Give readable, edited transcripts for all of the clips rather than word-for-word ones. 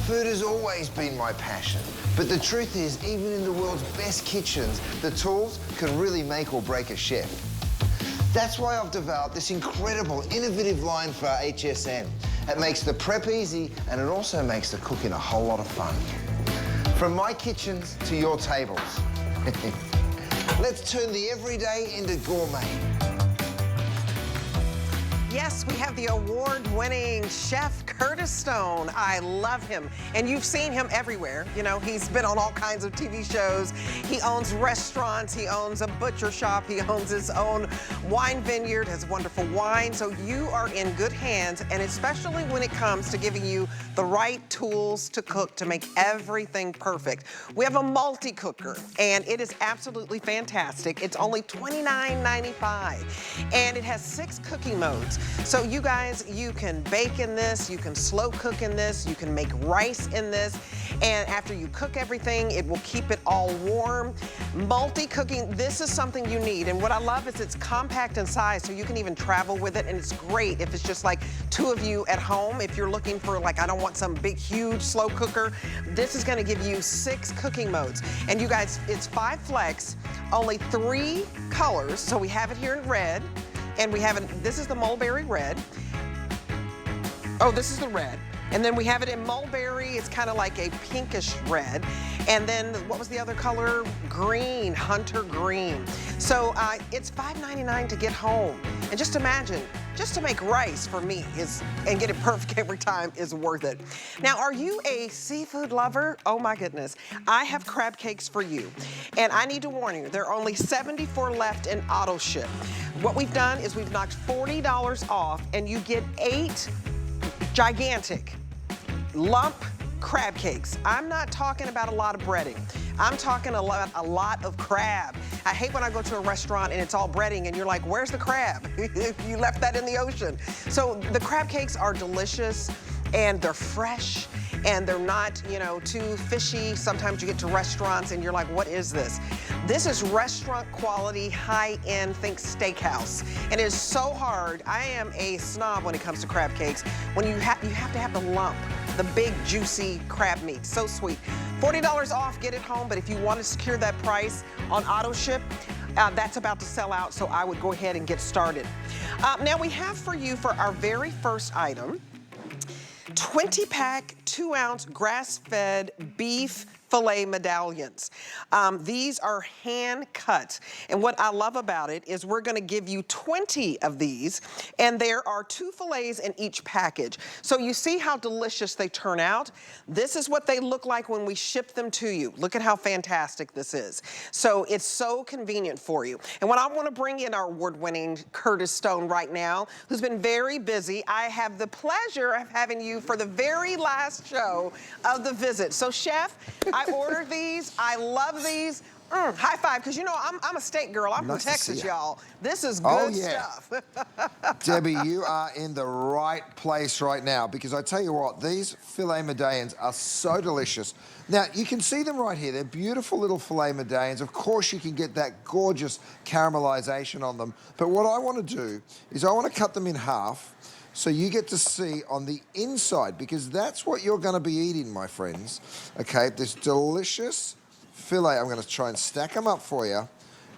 Food has always been my passion, but the truth is, even in the world's best kitchens, the tools can really make or break a chef. That's why I've developed this incredible, innovative line for HSN. It makes the prep easy, and it also makes the cooking a whole lot of fun. From my kitchens to your tables. Let's turn the everyday into gourmet. Yes, we have the award-winning chef Curtis Stone. I love him. And you've seen him everywhere. You know, he's been on all kinds of TV shows. He owns restaurants. He owns a butcher shop. He owns his own wine vineyard, has wonderful wine. So you are in good hands, and especially when it comes to giving you the right tools to cook to make everything perfect. We have a multi-cooker, and it is absolutely fantastic. It's only $29.95, and it has 6 cooking modes. So you guys, you can bake in this, you can slow cook in this, you can make rice in this, and after you cook everything, it will keep it all warm. Multi-cooking, this is something you need, and what I love is it's compact in size, so you can even travel with it, and it's great if it's just like 2 of you at home. If you're looking for, like, I don't want some big, huge, slow cooker, this is gonna give you 6 cooking modes. And you guys, it's 5 flex, only 3 colors, so we have it here in red, and we have it, this is the mulberry red. Oh, this is the red. And then we have it in mulberry, it's kind of like a pinkish red. And then, what was the other color? Green, hunter green. So it's $5.99 to get home. And just imagine, just to make rice for me and get it perfect every time is worth it. Now, are you a seafood lover? Oh my goodness. I have crab cakes for you. And I need to warn you, there are only 74 left in auto ship. What we've done is we've knocked $40 off, and you get 8 gigantic lump crab cakes. I'm not talking about a lot of breading. I'm talking a lot of crab. I hate when I go to a restaurant and it's all breading and you're like, where's the crab? You left that in the ocean. So the crab cakes are delicious, and they're fresh, and they're not, you know, too fishy. Sometimes you get to restaurants and you're like, what is this? This is restaurant quality, high-end, think steakhouse. And it is so hard. I am a snob when it comes to crab cakes. When you have to have the lump, the big, juicy crab meat. So sweet. $40 off, get it home, but if you want to secure that price on auto ship, that's about to sell out, so I would go ahead and get started. Now we have for you, for our very first item, 20-pack, 2-ounce grass-fed beef filet medallions. These are hand cut. And what I love about it is we're gonna give you 20 of these, and there are 2 fillets in each package. So you see how delicious they turn out? This is what they look like when we ship them to you. Look at how fantastic this is. So it's so convenient for you. And when I wanna bring in our award-winning Curtis Stone right now, who's been very busy, I have the pleasure of having you for the very last show of the visit. So Chef, I ordered these, I love these. High five, because you know, I'm a steak girl. I'm from Texas, y'all. This is good stuff. Debbie, you are in the right place right now, because I tell you what, these filet medallions are so delicious. Now, you can see them right here. They're beautiful little filet medallions. Of course, you can get that gorgeous caramelization on them. But what I want to do is I want to cut them in half, so you get to see on the inside, because that's what you're going to be eating, my friends. Okay, this delicious filet. I'm going to try and stack them up for you.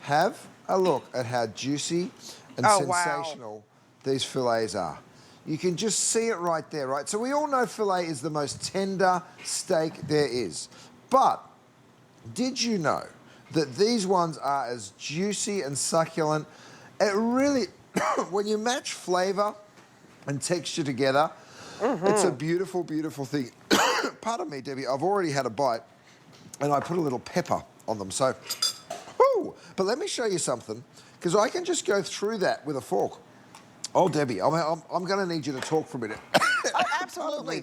Have a look at how juicy and sensational these fillets are. You can just see it right there, right? So we all know filet is the most tender steak there is. But did you know that these ones are as juicy and succulent? It really, when you match flavor and texture together, it's a beautiful, beautiful thing. Pardon me, Debbie, I've already had a bite, and I put a little pepper on them, so, whoo! But let me show you something, because I can just go through that with a fork. Oh, Debbie, I'm gonna need you to talk for a minute. Oh, absolutely.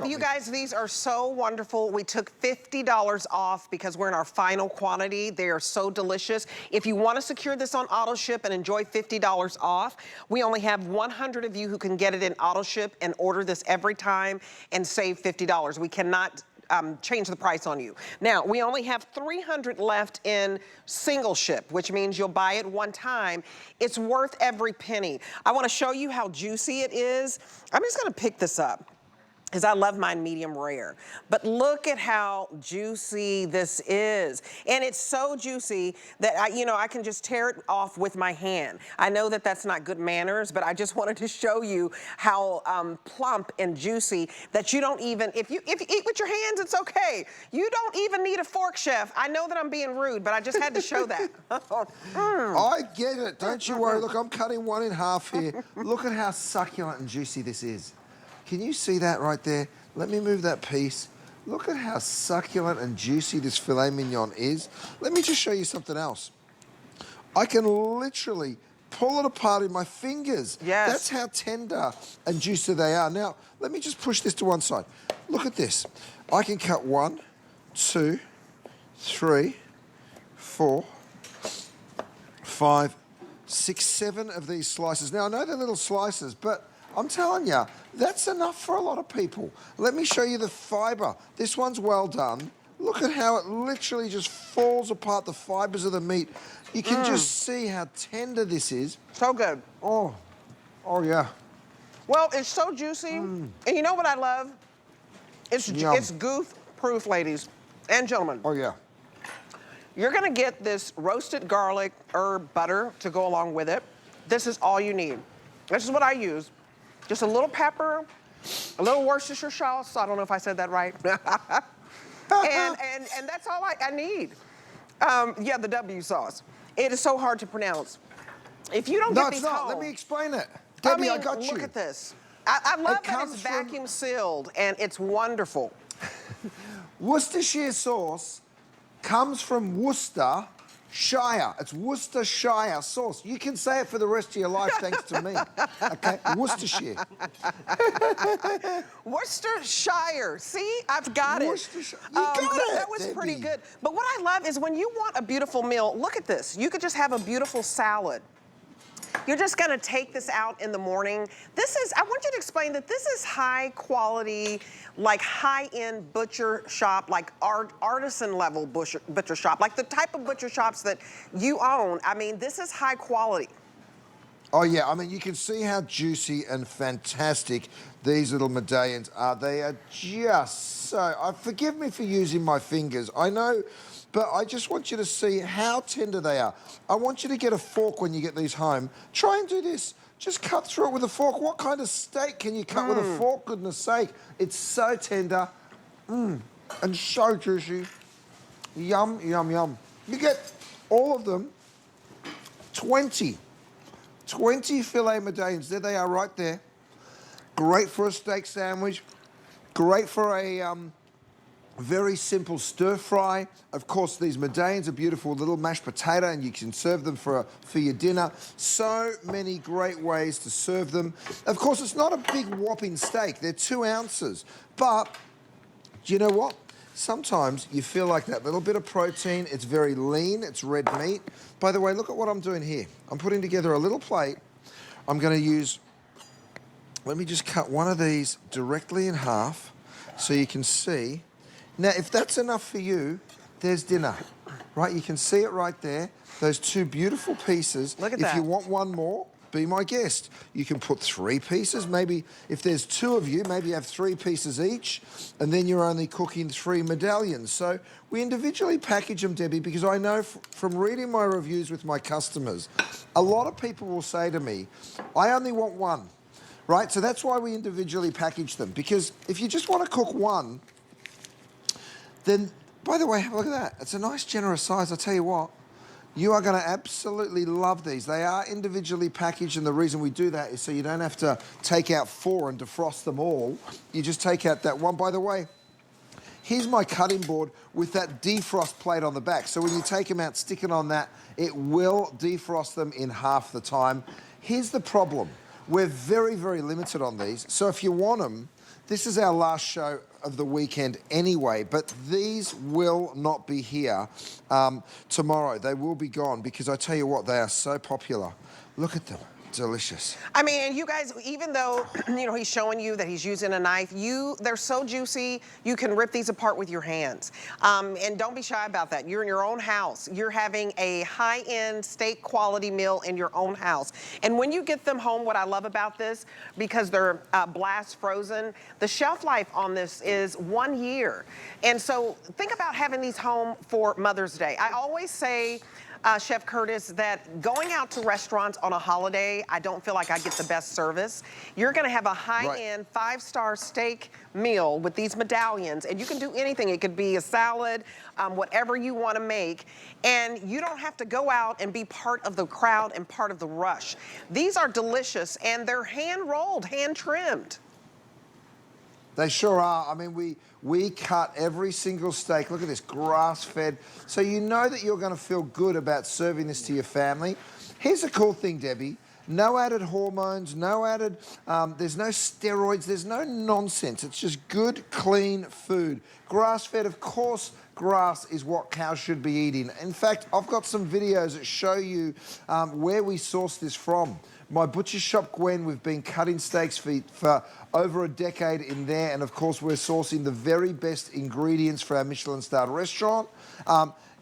You guys, these are so wonderful. We took $50 off because we're in our final quantity. They are so delicious. If you want to secure this on auto ship and enjoy $50 off, we only have 100 of you who can get it in auto ship and order this every time and save $50. We cannot change the price on you. Now, we only have 300 left in single ship, which means you'll buy it one time. It's worth every penny. I want to show you how juicy it is. I'm just going to pick this up. is I love mine medium rare. But look at how juicy this is. And it's so juicy that I can just tear it off with my hand. I know that that's not good manners, but I just wanted to show you how plump and juicy that you don't even, if you eat with your hands, it's okay. You don't even need a fork, chef. I know that I'm being rude, but I just had to show that. I get it, don't you worry. Look, I'm cutting one in half here. Look at how succulent and juicy this is. Can you see that right there? Let me move that piece. Look at how succulent and juicy this filet mignon is. Let me just show you something else. I can literally pull it apart in my fingers. Yes. That's how tender and juicy they are. Now, let me just push this to one side. Look at this. I can cut 1, 2, 3, 4, 5, 6, 7 of these slices. Now, I know they're little slices, but I'm telling you, that's enough for a lot of people. Let me show you the fiber. This one's well done. Look at how it literally just falls apart, the fibers of the meat. You can just see how tender this is. So good. Oh yeah. Well, it's so juicy. And you know what I love? It's goof proof, ladies and gentlemen. Oh yeah. You're gonna get this roasted garlic herb butter to go along with it. This is all you need. This is what I use. Just a little pepper, a little Worcestershire sauce. I don't know if I said that right. and that's all I need. Yeah, the W sauce. It is so hard to pronounce. If you don't get these home, let me explain it. Debbie, I got you. Look at this. I love that it's vacuum sealed and it's wonderful. Worcestershire sauce comes from Worcestershire. It's Worcestershire sauce. You can say it for the rest of your life thanks to me. Okay, Worcestershire. Worcestershire. See, I've got it. Worcestershire. You got it, that was Debbie. pretty good. But what I love is when you want a beautiful meal, look at this. You could just have a beautiful salad. You're just gonna take this out in the morning. I want you to explain that this is high quality, like high-end butcher shop, like artisan level butcher shop, like the type of butcher shops that you own. I mean, this is high quality. Oh yeah, I mean, you can see how juicy and fantastic these little medallions are. They are just so, forgive me for using my fingers, I know, but I just want you to see how tender they are. I want you to get a fork when you get these home. Try and do this. Just cut through it with a fork. What kind of steak can you cut with a fork, goodness sake? It's so tender, and so juicy. Yum, yum, yum. You get all of them, 20 filet medallions. There they are right there. Great for a steak sandwich. Great for a very simple stir fry. Of course, these medallions are beautiful little mashed potato, and you can serve them for your dinner. So many great ways to serve them. Of course, it's not a big whopping steak. They're 2 ounces. But do you know what? Sometimes you feel like that little bit of protein. It's very lean. It's red meat. By the way, look at what I'm doing here. I'm putting together a little plate. I'm going to use, let me just cut one of these directly in half so you can see. Now, if that's enough for you, there's dinner, right? You can see it right there. Those 2 beautiful pieces. Look at that. If you want one more, be my guest. You can put 3 pieces. Maybe if there's 2 of you, maybe you have 3 pieces each, and then you're only cooking 3 medallions. So we individually package them, Debbie, because I know from reading my reviews with my customers, a lot of people will say to me, I only want 1, right? So that's why we individually package them, because if you just want to cook 1, then, by the way, look at that. It's a nice, generous size. I'll tell you what, you are going to absolutely love these. They are individually packaged, and the reason we do that is so you don't have to take out 4 and defrost them all. You just take out that one. By the way, here's my cutting board with that defrost plate on the back. So when you take them out, stick it on that. It will defrost them in half the time. Here's the problem. We're very, very limited on these. So if you want them, this is our last show of the weekend anyway, but these will not be here tomorrow. They will be gone because I tell you what, they are so popular. Look at them. delicious. I mean, and you guys, even though, you know, he's showing you that he's using a knife, they're so juicy, you can rip these apart with your hands. And don't be shy about that. You're in your own house. You're having a high-end steak quality meal in your own house. And when you get them home, what I love about this, because they're blast frozen, the shelf life on this is 1 year. And so think about having these home for Mother's Day. I always say, Chef Curtis, that going out to restaurants on a holiday, I don't feel like I get the best service. You're gonna have a high-end 5-star steak meal with these medallions, and you can do anything. It could be a salad, whatever you wanna make, and you don't have to go out and be part of the crowd and part of the rush. These are delicious, and they're hand-rolled, hand-trimmed. They sure are. I mean, we cut every single steak. Look at this, grass-fed. So you know that you're going to feel good about serving this to your family. Here's the cool thing, Debbie. No added hormones, no added, there's no steroids, there's no nonsense. It's just good, clean food. Grass-fed, of course, grass is what cows should be eating. In fact, I've got some videos that show you where we source this from. My butcher shop, Gwen, we've been cutting steaks for over a decade in there, and of course we're sourcing the very best ingredients for our Michelin-starred restaurant.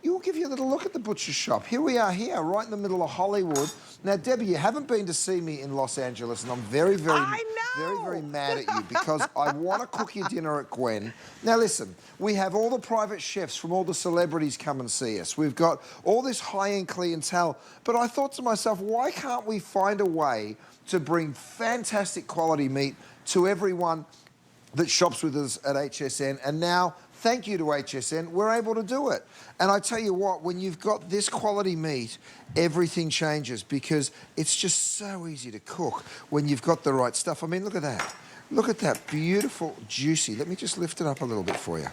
We'll give you a little look at the butcher shop. Here we are here, right in the middle of Hollywood. Now, Debbie, you haven't been to see me in Los Angeles, and I'm very mad at you because I want to cook your dinner at Gwen. Now, listen, we have all the private chefs from all the celebrities come and see us. We've got all this high-end clientele, but I thought to myself, why can't we find a way to bring fantastic quality meat to everyone that shops with us at HSN? And now, thank you to HSN, we're able to do it. And I tell you what, when you've got this quality meat, everything changes because it's just so easy to cook when you've got the right stuff. I mean, look at that. Look at that beautiful, juicy. Let me just lift it up a little bit for you.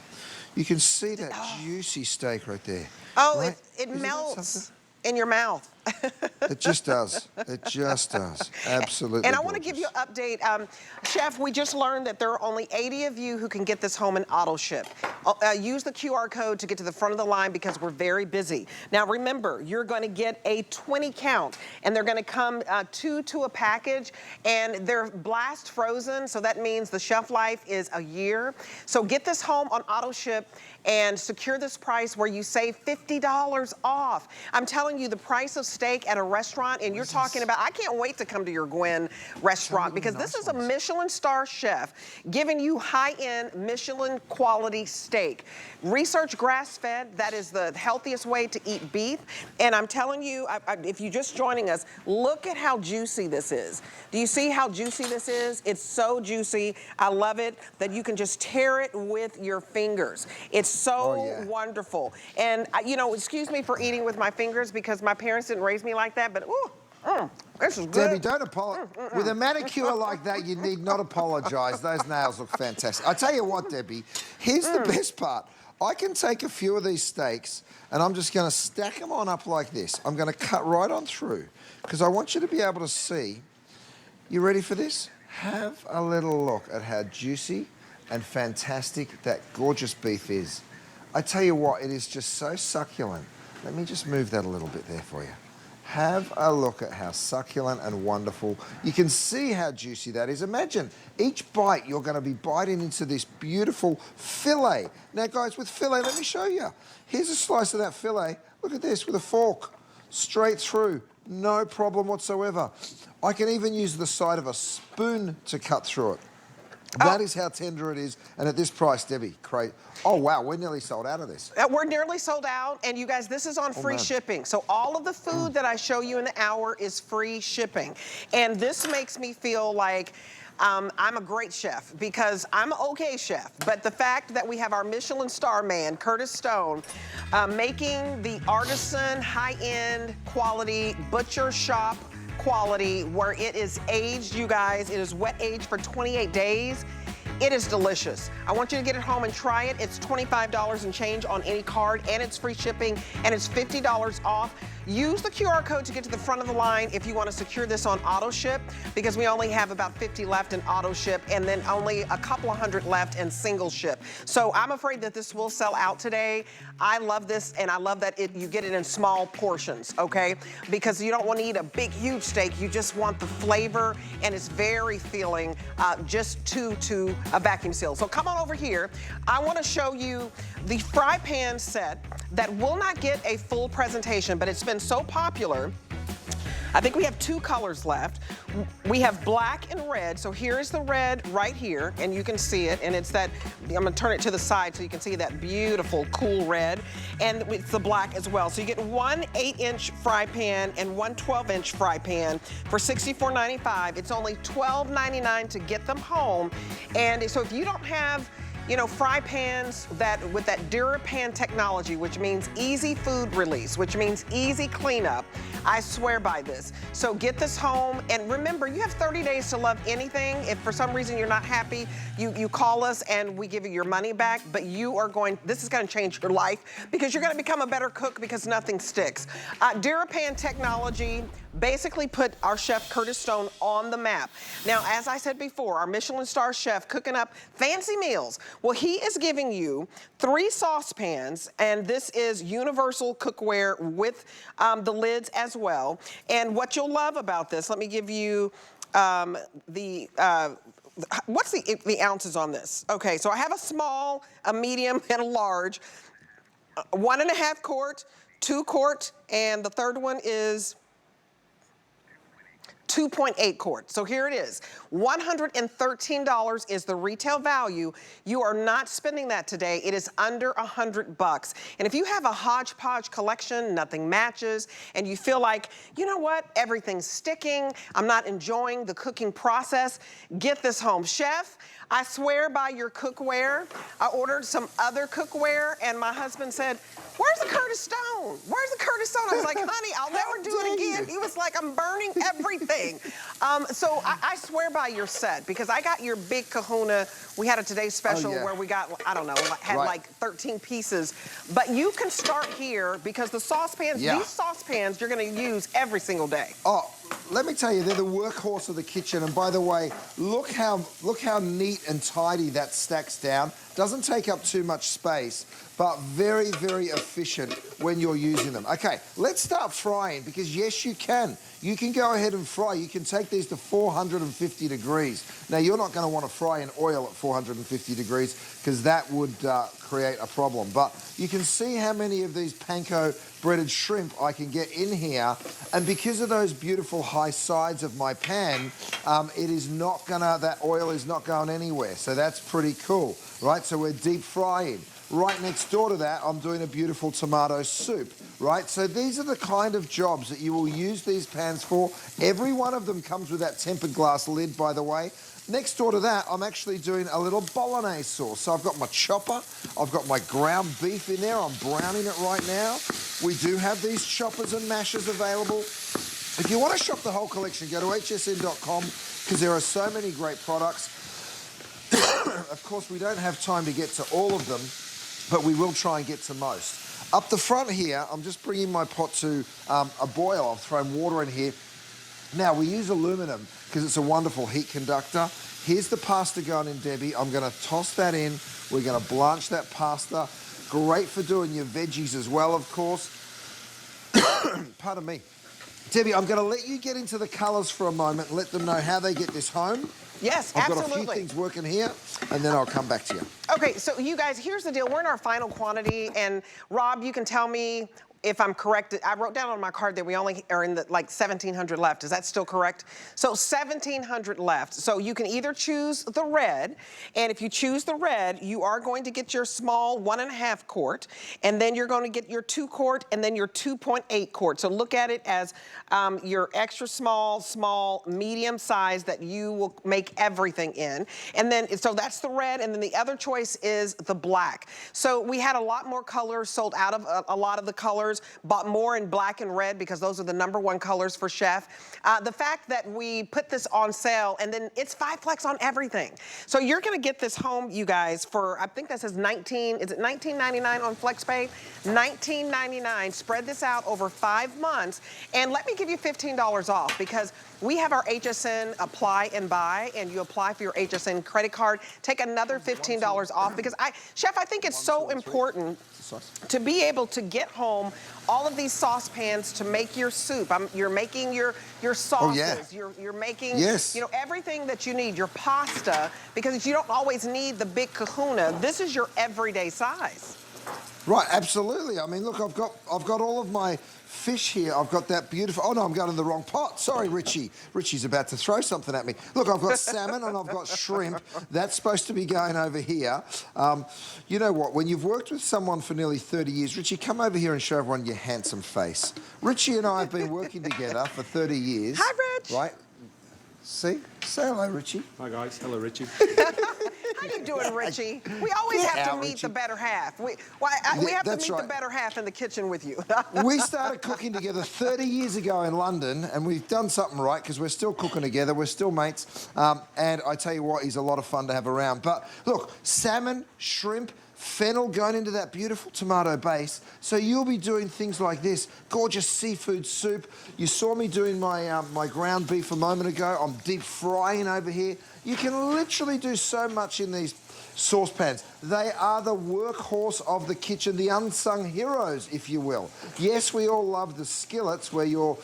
You can see that juicy steak right there. Oh, right? it melts in your mouth. It just does. It just does. Absolutely. And I want to give you an update. Chef, we just learned that there are only 80 of you who can get this home in auto ship. Use the QR code to get to the front of the line because we're very busy. Now remember, you're going to get a 20 count, and they're going to come 2 to a package, and they're blast frozen, so that means the shelf life is a year. So get this home on auto ship and secure this price where you save $50 off. I'm telling you, the price of steak at a restaurant, and you're talking about, I can't wait to come to your Gwen restaurant because this is a Michelin-star chef giving you high-end Michelin quality steak. Research grass-fed, that is the healthiest way to eat beef. And I'm telling you, if you're just joining us, look at how juicy this is. Do you see how juicy this is? It's so juicy. I love it that you can just tear it with your fingers. It's so wonderful. And, you know, excuse me for eating with my fingers because my parents didn't raise me like that, but ooh, this is good. Debbie, don't apologize. With a manicure like that, you need not apologize. Those nails look fantastic. I tell you what, Debbie, here's the best part. I can take a few of these steaks and I'm just going to stack them on up like this. I'm going to cut right on through because I want you to be able to see. You ready for this? Have a little look at how juicy and fantastic that gorgeous beef is. I tell you what, it is just so succulent. Let me just move that a little bit there for you. Have a look at how succulent and wonderful. You can see how juicy that is. Imagine each bite you're going to be biting into this beautiful fillet. Now guys, with fillet, let me show you. Here's a slice of that fillet. Look at this with a fork. Straight through. No problem whatsoever. I can even use the side of a spoon to cut through it. That is how tender it is. And at this price, Debbie, great. Oh, wow, we're nearly sold out of this. We're nearly sold out. And you guys, this is on free shipping. So all of the food that I show you in the hour is free shipping. And this makes me feel like I'm a great chef because I'm an okay chef. But the fact that we have our Michelin star man, Curtis Stone, making the artisan, high-end quality butcher shop quality where it is aged, you guys, it is wet aged for 28 days. It is delicious. I want you to get it home and try it. It's $25 and change on any card, and it's free shipping, and it's $50 off. Use the QR code to get to the front of the line if you want to secure this on auto ship, because we only have about 50 left in auto ship and then only a couple of hundred left in single ship. So I'm afraid that this will sell out today. I love this, and I love that you get it in small portions, okay? Because you don't want to eat a big, huge steak. You just want the flavor, and it's very filling, just to a vacuum seal. So come on over here. I want to show you the fry pan set that will not get a full presentation, but it's been so popular. I think we have 2 colors left. We have black and red. So here's the red right here, and you can see it. And it's that, I'm gonna turn it to the side so you can see that beautiful, cool red. And it's the black as well. So you get one 8-inch fry pan and one 12-inch fry pan for $64.95. It's only $12.99 to get them home. And so if you don't have, you know, fry pans with that DuraPan technology, which means easy food release, which means easy cleanup, I swear by this. So get this home, and remember, you have 30 days to love anything. If for some reason you're not happy, you call us and we give you your money back, but this is gonna change your life because you're gonna become a better cook because nothing sticks. DuraPan technology basically put our chef Curtis Stone on the map. Now, as I said before, our Michelin star chef cooking up fancy meals. Well, he is giving you 3 saucepans, and this is universal cookware with the lids as well. And what you'll love about this, let me give you what's the ounces on this? Okay, so I have a small, a medium, and a large. 1.5 quart, 2 quart, and the third one is 2.8 quart. So here it is. $113 is the retail value. You are not spending that today. It is under $100. And if you have a hodgepodge collection, nothing matches, and you feel like, you know what, everything's sticking, I'm not enjoying the cooking process, get this home. Chef, I swear by your cookware. I ordered some other cookware, and my husband said, where's the Curtis Stone? Where's the Curtis Stone? I was like, honey, I'll never do it again. He was like, I'm burning everything. So I swear by your set, because I got your big kahuna. We had a Today Special where we got, I don't know, had like 13 pieces. But you can start here because the saucepans, these saucepans, you're gonna use every single day. Oh, let me tell you, they're the workhorse of the kitchen. And by the way, look how neat and tidy that stacks down. Doesn't take up too much space, but very, very efficient when you're using them. Okay, let's start frying, because yes, you can. You can go ahead and fry. You can take these to 450 degrees. Now, you're not going to want to fry in oil at 450 degrees because that would create a problem. But you can see how many of these panko breaded shrimp I can get in here. And because of those beautiful high sides of my pan, it is not gonna, that oil is not going anywhere. So that's pretty cool, right? So we're deep frying. Right next door to that, I'm doing a beautiful tomato soup, right? So these are the kind of jobs that you will use these pans for. Every one of them comes with that tempered glass lid, by the way. Next door to that, I'm actually doing a little bolognese sauce. So I've got my chopper, I've got my ground beef in there, I'm browning it right now. We do have these choppers and mashers available. If you want to shop the whole collection, go to hsn.com, because there are so many great products. Of course, we don't have time to get to all of them, but we will try and get to most. Up the front here, I'm just bringing my pot to a boil. I've thrown water in here. Now, we use aluminum because it's a wonderful heat conductor. Here's the pasta going in, Debbie. I'm going to toss that in. We're going to blanch that pasta. Great for doing your veggies as well, of course. Pardon me. Debbie, I'm going to let you get into the colours for a moment and let them know how they get this home. Yes, I've absolutely. got a few things working here, and then I'll come back to you. Okay, so you guys, here's the deal. We're in our final quantity, and Rob, you can tell me if I'm correct. I wrote down on my card that we only are in the, like 1,700 left. Is that still correct? So 1,700 left. So you can either choose the red, and if you choose the red, you are going to get your small 1.5 quart, and then you're going to get your 2 quart, and then your 2.8 quart. So look at it as your extra small, medium size that you will make everything in. And then, so that's the red, and then the other choice is the black. So we had a lot more colors sold out of a lot of the colors. colors, bought more in black and red because those are the #1 colors for Chef. The fact that we put this on sale, and then it's 5-plex on everything. So you're gonna get this home, you guys, for, I think that says is it $19.99 on FlexPay? $19.99. Spread this out over 5 months, and let me give you $15 off because we have our HSN apply and buy, and you apply for your HSN credit card. Take another $15 off because Chef, I think it's so important to be able to get home all of these saucepans to make your soup. You're making your sauces. You're making you know, everything that you need, your pasta, because you don't always need the big kahuna. This is your everyday size. Right, absolutely. I mean, look, I've got all of my fish here. I've got that beautiful, oh no, I'm going in the wrong pot. Sorry, Richie. Richie's about to throw something at me. Look, I've got salmon and I've got shrimp. That's supposed to be going over here. You know what, when you've worked with someone for nearly 30 years, Richie, come over here and show everyone your handsome face. Richie and I have been working together for 30 years. Hi, Rich. Right? See? Say hello, Richie. Hi, guys. Hello, Richie. How you doing, Richie? We always have to meet the better half. We have to meet the better half in the kitchen with you. We started cooking together 30 years ago in London, and we've done something right because we're still cooking together. We're still mates. And I tell you what, he's a lot of fun to have around. But look, salmon, shrimp, fennel going into that beautiful tomato base. So you'll be doing things like this, gorgeous seafood soup. You saw me doing my my ground beef a moment ago. I'm deep frying over here. You can literally do so much in these saucepans. They are the workhorse of the kitchen, the unsung heroes, if you will. Yes, we all love the skillets where you're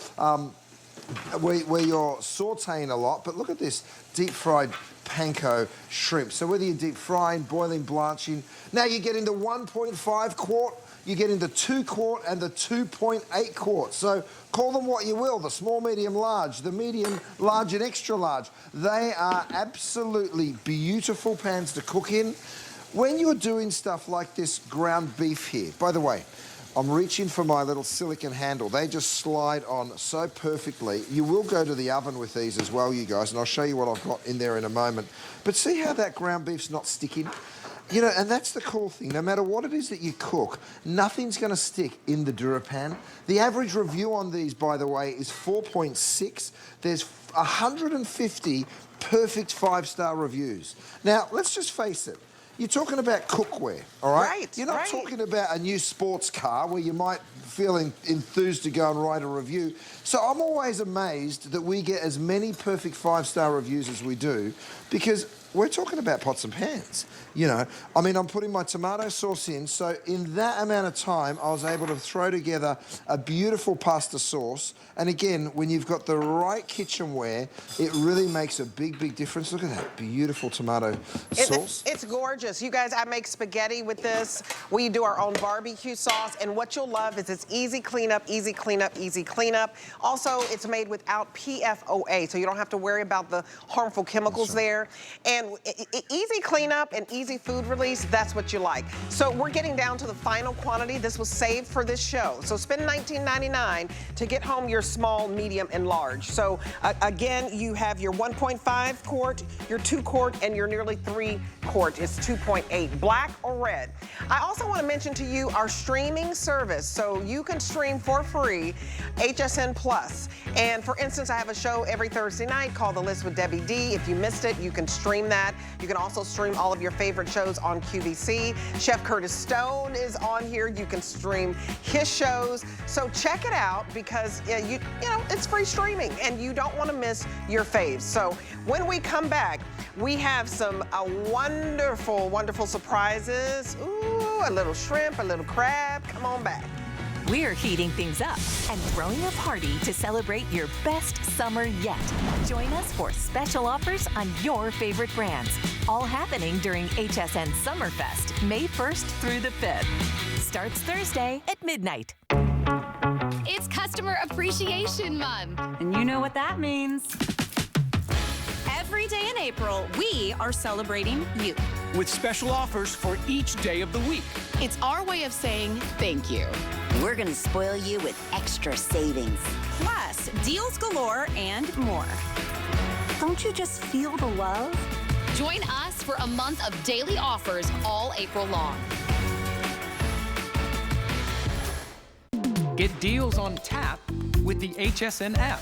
sauteing a lot, but look at this deep fried panko shrimp. So whether you're deep frying, boiling, blanching, now you get into 1.5 quart, you get into 2 quart and the 2.8 quart. So call them what you will, the small, medium, large, the medium, large and extra large. They are absolutely beautiful pans to cook in. When you're doing stuff like this ground beef here, by the way, I'm reaching for my little silicone handle. They just slide on so perfectly. You will go to the oven with these as well, you guys, and I'll show you what I've got in there in a moment. But see how that ground beef's not sticking? You know, and that's the cool thing. No matter what it is that you cook, nothing's going to stick in the DuraPan. The average review on these, by the way, is 4.6. There's 150 perfect 5-star reviews. Now, let's just face it. You're talking about cookware, all right? Right. You're not talking about a new sports car where you might feel enthused to go and write a review. So I'm always amazed that we get as many perfect 5-star reviews as we do because we're talking about pots and pans. You know, I mean, I'm putting my tomato sauce in, so in that amount of time, I was able to throw together a beautiful pasta sauce. And again, when you've got the right kitchenware, it really makes a big, big difference. Look at that beautiful tomato sauce. It's gorgeous. You guys, I make spaghetti with this. We do our own barbecue sauce, and what you'll love is it's easy cleanup, easy cleanup, easy cleanup. Also, it's made without PFOA, so you don't have to worry about the harmful chemicals there. And easy cleanup and easy food release, that's what you like. So we're getting down to the final quantity. This was saved for this show. So spend $19.99 to get home your small, medium, and large. So again, you have your 1.5 quart, your 2 quart, and your nearly 3 quart is 2.8, black or red. I also want to mention to you our streaming service. So you can stream for free HSN Plus. And for instance, I have a show every Thursday night called The List with Debbie D. If you missed it, you can stream that. You can also stream all of your favorite shows on QVC. Chef Curtis Stone is on here. You can stream his shows. So check it out because you know it's free streaming and you don't want to miss your faves. So when we come back, we have some wonderful, wonderful surprises. Ooh, a little shrimp, a little crab. Come on back. We're heating things up and throwing a party to celebrate your best summer yet. Join us for special offers on your favorite brands. All happening during HSN Summerfest, May 1st through the 5th. Starts Thursday at midnight. It's Customer Appreciation Month. And you know what that means. Every day in April, we are celebrating you. With special offers for each day of the week. It's our way of saying thank you. We're going to spoil you with extra savings. Plus, deals galore and more. Don't you just feel the love? Join us for a month of daily offers all April long. Get deals on tap with the HSN app.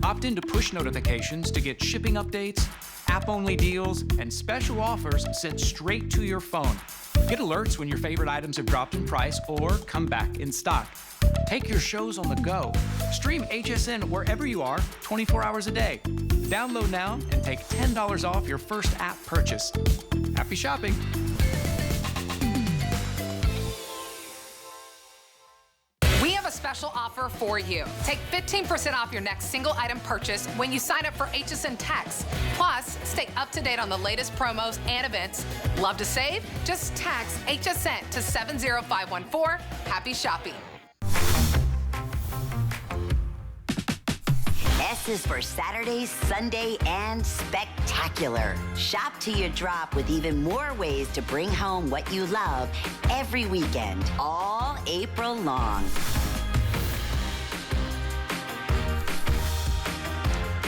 Opt into push notifications to get shipping updates, app-only deals, and special offers sent straight to your phone. Get alerts when your favorite items have dropped in price or come back in stock. Take your shows on the go. Stream HSN wherever you are, 24 hours a day. Download now and take $10 off your first app purchase. Happy shopping. We have a special offer for you. Take 15% off your next single item purchase when you sign up for HSN Tax. Plus, stay up to date on the latest promos and events. Love to save? Just text HSN to 70514. Happy shopping. S is for Saturday, Sunday, and spectacular. Shop till you drop with even more ways to bring home what you love every weekend, all April long.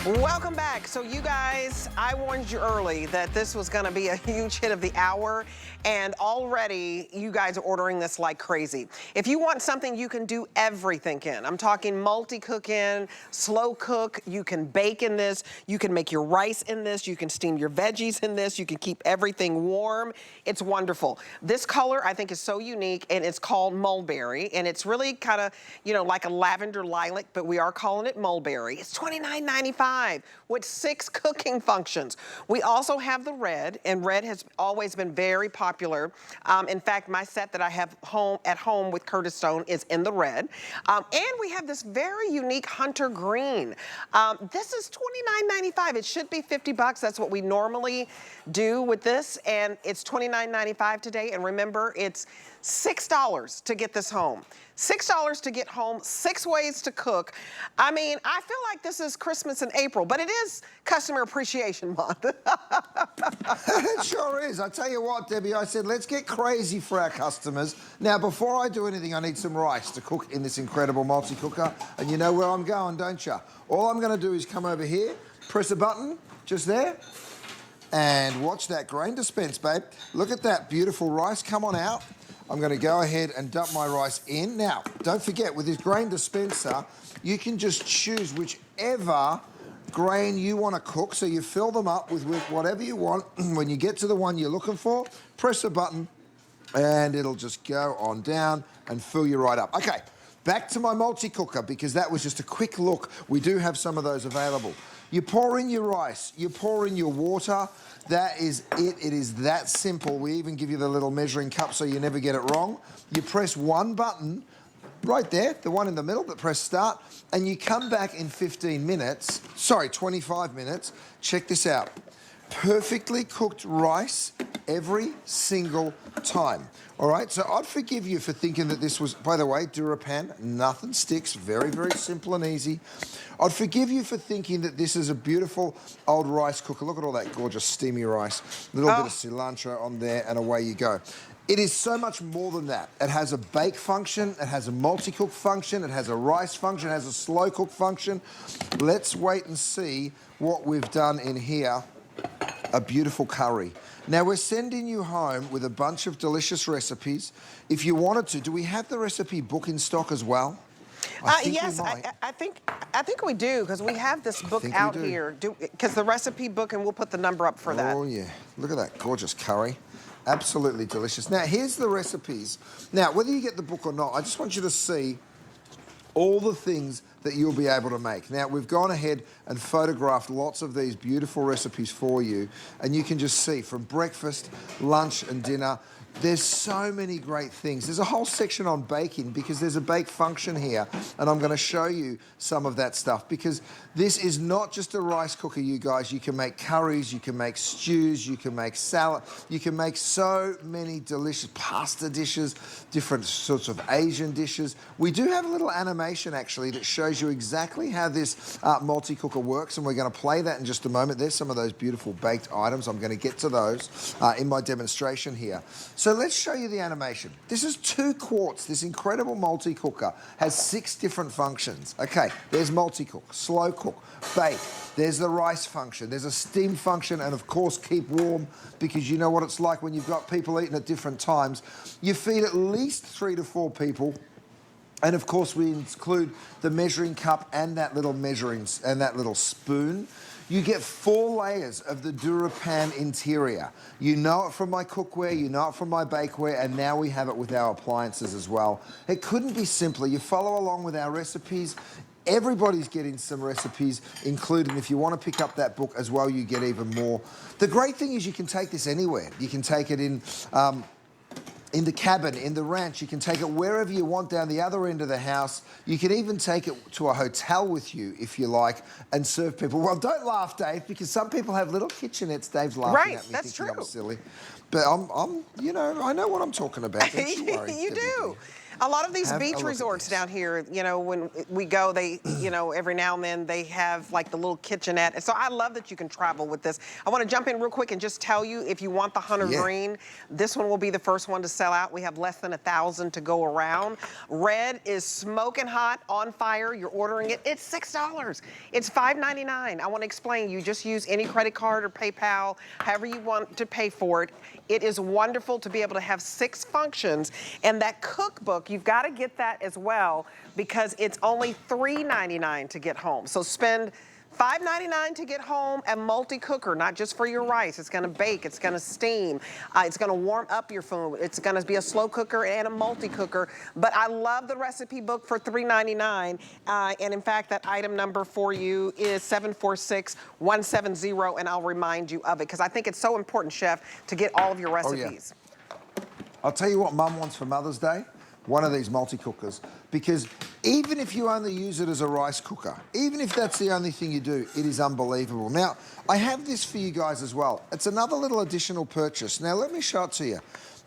Welcome back. So you guys, I warned you early that this was gonna be a huge hit of the hour, and already you guys are ordering this like crazy. If you want something you can do everything in, I'm talking multi-cook in, slow cook, you can bake in this, you can make your rice in this, you can steam your veggies in this, you can keep everything warm. It's wonderful. This color I think is so unique, and it's called mulberry, and it's really kind of, you know, like a lavender lilac, but we are calling it mulberry. It's $29.95 with 6 cooking functions. We also have the red, and red has always been very popular. In fact, my set that I have at home with Curtis Stone is in the red. And we have this very unique hunter green. This is $29.95. It should be 50 bucks. That's what we normally do with this, and it's $29.95 today. And remember, it's $6 to get this home. $6 to get home, 6 ways to cook. I mean, I feel like this is Christmas in April, but it is Customer Appreciation Month. It sure is. I tell you what, Debbie, I said, let's get crazy for our customers. Now, before I do anything, I need some rice to cook in this incredible multi-cooker. And you know where I'm going, don't you? All I'm going to do is come over here, press a button, just there, and watch that grain dispense, babe. Look at that beautiful rice. Come on out. I'm going to go ahead and dump my rice in. Now, don't forget, with this grain dispenser, you can just choose whichever grain you want to cook. So you fill them up with whatever you want. When you get to the one you're looking for, press a button, and it'll just go on down and fill you right up. Okay, back to my multi-cooker, because that was just a quick look. We do have some of those available. You pour in your rice, you pour in your water. That is it. It is that simple. We even give you the little measuring cup so you never get it wrong. You press one button right there, the one in the middle, but press start, and you come back in 15 minutes, sorry, 25 minutes. Check this out. Perfectly cooked rice every single time. All right, so I'd forgive you for thinking that this was, by the way, Durapan, nothing sticks, very, very simple and easy. I'd forgive you for thinking that this is a beautiful old rice cooker. Look at all that gorgeous steamy rice. A little bit of cilantro on there, and away you go. It is so much more than that. It has a bake function, it has a multi-cook function, it has a rice function, it has a slow cook function. Let's wait and see what we've done in here. A beautiful curry. Now, we're sending you home with a bunch of delicious recipes. If you wanted to, do we have the recipe book in stock as well? Yes, I think we do, because we have this book out here. Because the recipe book, and we'll put the number up for that. Oh, yeah. Look at that gorgeous curry. Absolutely delicious. Now, here's the recipes. Now, whether you get the book or not, I just want you to see all the things that you'll be able to make. Now, we've gone ahead and photographed lots of these beautiful recipes for you, and you can just see from breakfast, lunch, and dinner. There's so many great things. There's a whole section on baking, because there's a bake function here, and I'm going to show you some of that stuff, because this is not just a rice cooker, you guys. You can make curries, you can make stews, you can make salad, you can make so many delicious pasta dishes, different sorts of Asian dishes. We do have a little animation, actually, that shows you exactly how this multi-cooker works, and we're going to play that in just a moment. There's some of those beautiful baked items. I'm going to get to those in my demonstration here. So let's show you the animation. This is 2 quarts. This incredible multi-cooker has 6 different functions. Okay, there's multi-cook, slow cook, bake. There's the rice function. There's a steam function, and of course keep warm, because you know what it's like when you've got people eating at different times. You feed at least 3 to 4 people. And of course, we include the measuring cup and that little spoon. You get 4 layers of the DuraPan interior. You know it from my cookware, you know it from my bakeware, and now we have it with our appliances as well. It couldn't be simpler. You follow along with our recipes. Everybody's getting some recipes included. If you want to pick up that book as well, you get even more. The great thing is you can take this anywhere. You can take it in the cabin, in the ranch. You can take it wherever you want down the other end of the house. You can even take it to a hotel with you, if you like, and serve people. Well, don't laugh, Dave, because some people have little kitchenettes. Dave's laughing at me that's thinking true. I'm silly. But you know, I know what I'm talking about. Don't you worry. You do. A lot of these beach resorts down here, you know, when we go, they, you know, every now and then they have like the little kitchenette. And so I love that you can travel with this. I want to jump in real quick and just tell you, if you want the Hunter Green, this one will be the first one to sell out. We have less than 1,000 to go around. Red is smoking hot, on fire. You're ordering it. It's $6. It's $5.99. I want to explain. You just use any credit card or PayPal, however you want to pay for it. It is wonderful to be able to have 6 functions. And that cookbook, you've got to get that as well, because it's only $3.99 to get home. So spend $5.99 to get home, a multi-cooker, not just for your rice. It's gonna bake, it's gonna steam, it's gonna warm up your food. It's gonna be a slow cooker and a multi-cooker. But I love the recipe book for $3.99. And in fact, that item number for you is 746170, and I'll remind you of it, because I think it's so important, Chef, to get all of your recipes. Oh, yeah. I'll tell you what Mum wants for Mother's Day. One of these multi-cookers, because even if you only use it as a rice cooker, even if that's the only thing you do, it is unbelievable. Now, I have this for you guys as well. It's another little additional purchase. Now, let me show it to you.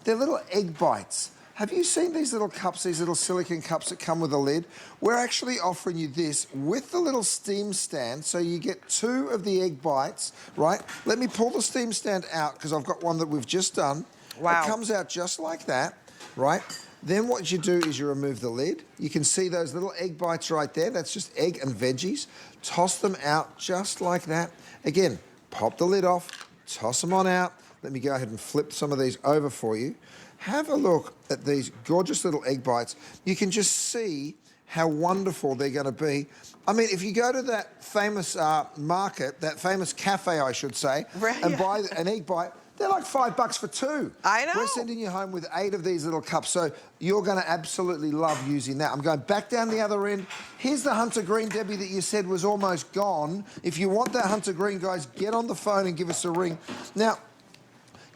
They're little egg bites. Have you seen these little cups, these little silicone cups that come with a lid? We're actually offering you this with the little steam stand, so you get 2 of the egg bites, right? Let me pull the steam stand out, because I've got one that we've just done. Wow. It comes out just like that, right? Then what you do is you remove the lid. You can see those little egg bites right there. That's just egg and veggies. Toss them out just like that. Again, pop the lid off, toss them on out. Let me go ahead and flip some of these over for you. Have a look at these gorgeous little egg bites. You can just see how wonderful they're going to be. I mean, if you go to that famous market, that famous cafe, I should say, and buy an egg bite, they're like $5 for 2. I know. We're sending you home with 8 of these little cups, so you're going to absolutely love using that. I'm going back down the other end. Here's the Hunter Green, Debbie, that you said was almost gone. If you want that Hunter Green, guys, get on the phone and give us a ring. Now,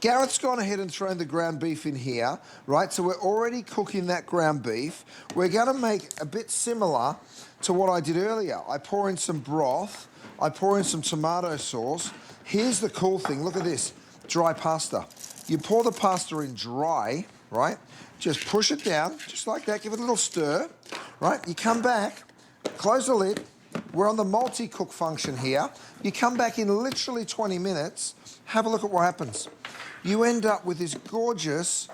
Gareth's gone ahead and thrown the ground beef in here, right? So we're already cooking that ground beef. We're going to make a bit similar to what I did earlier. I pour in some broth. I pour in some tomato sauce. Here's the cool thing. Look at this. Dry pasta. You pour the pasta in dry, right? Just push it down, just like that. Give it a little stir, right? You come back, close the lid. We're on the multi-cook function here. You come back in literally 20 minutes. Have a look at what happens. You end up with this gorgeous,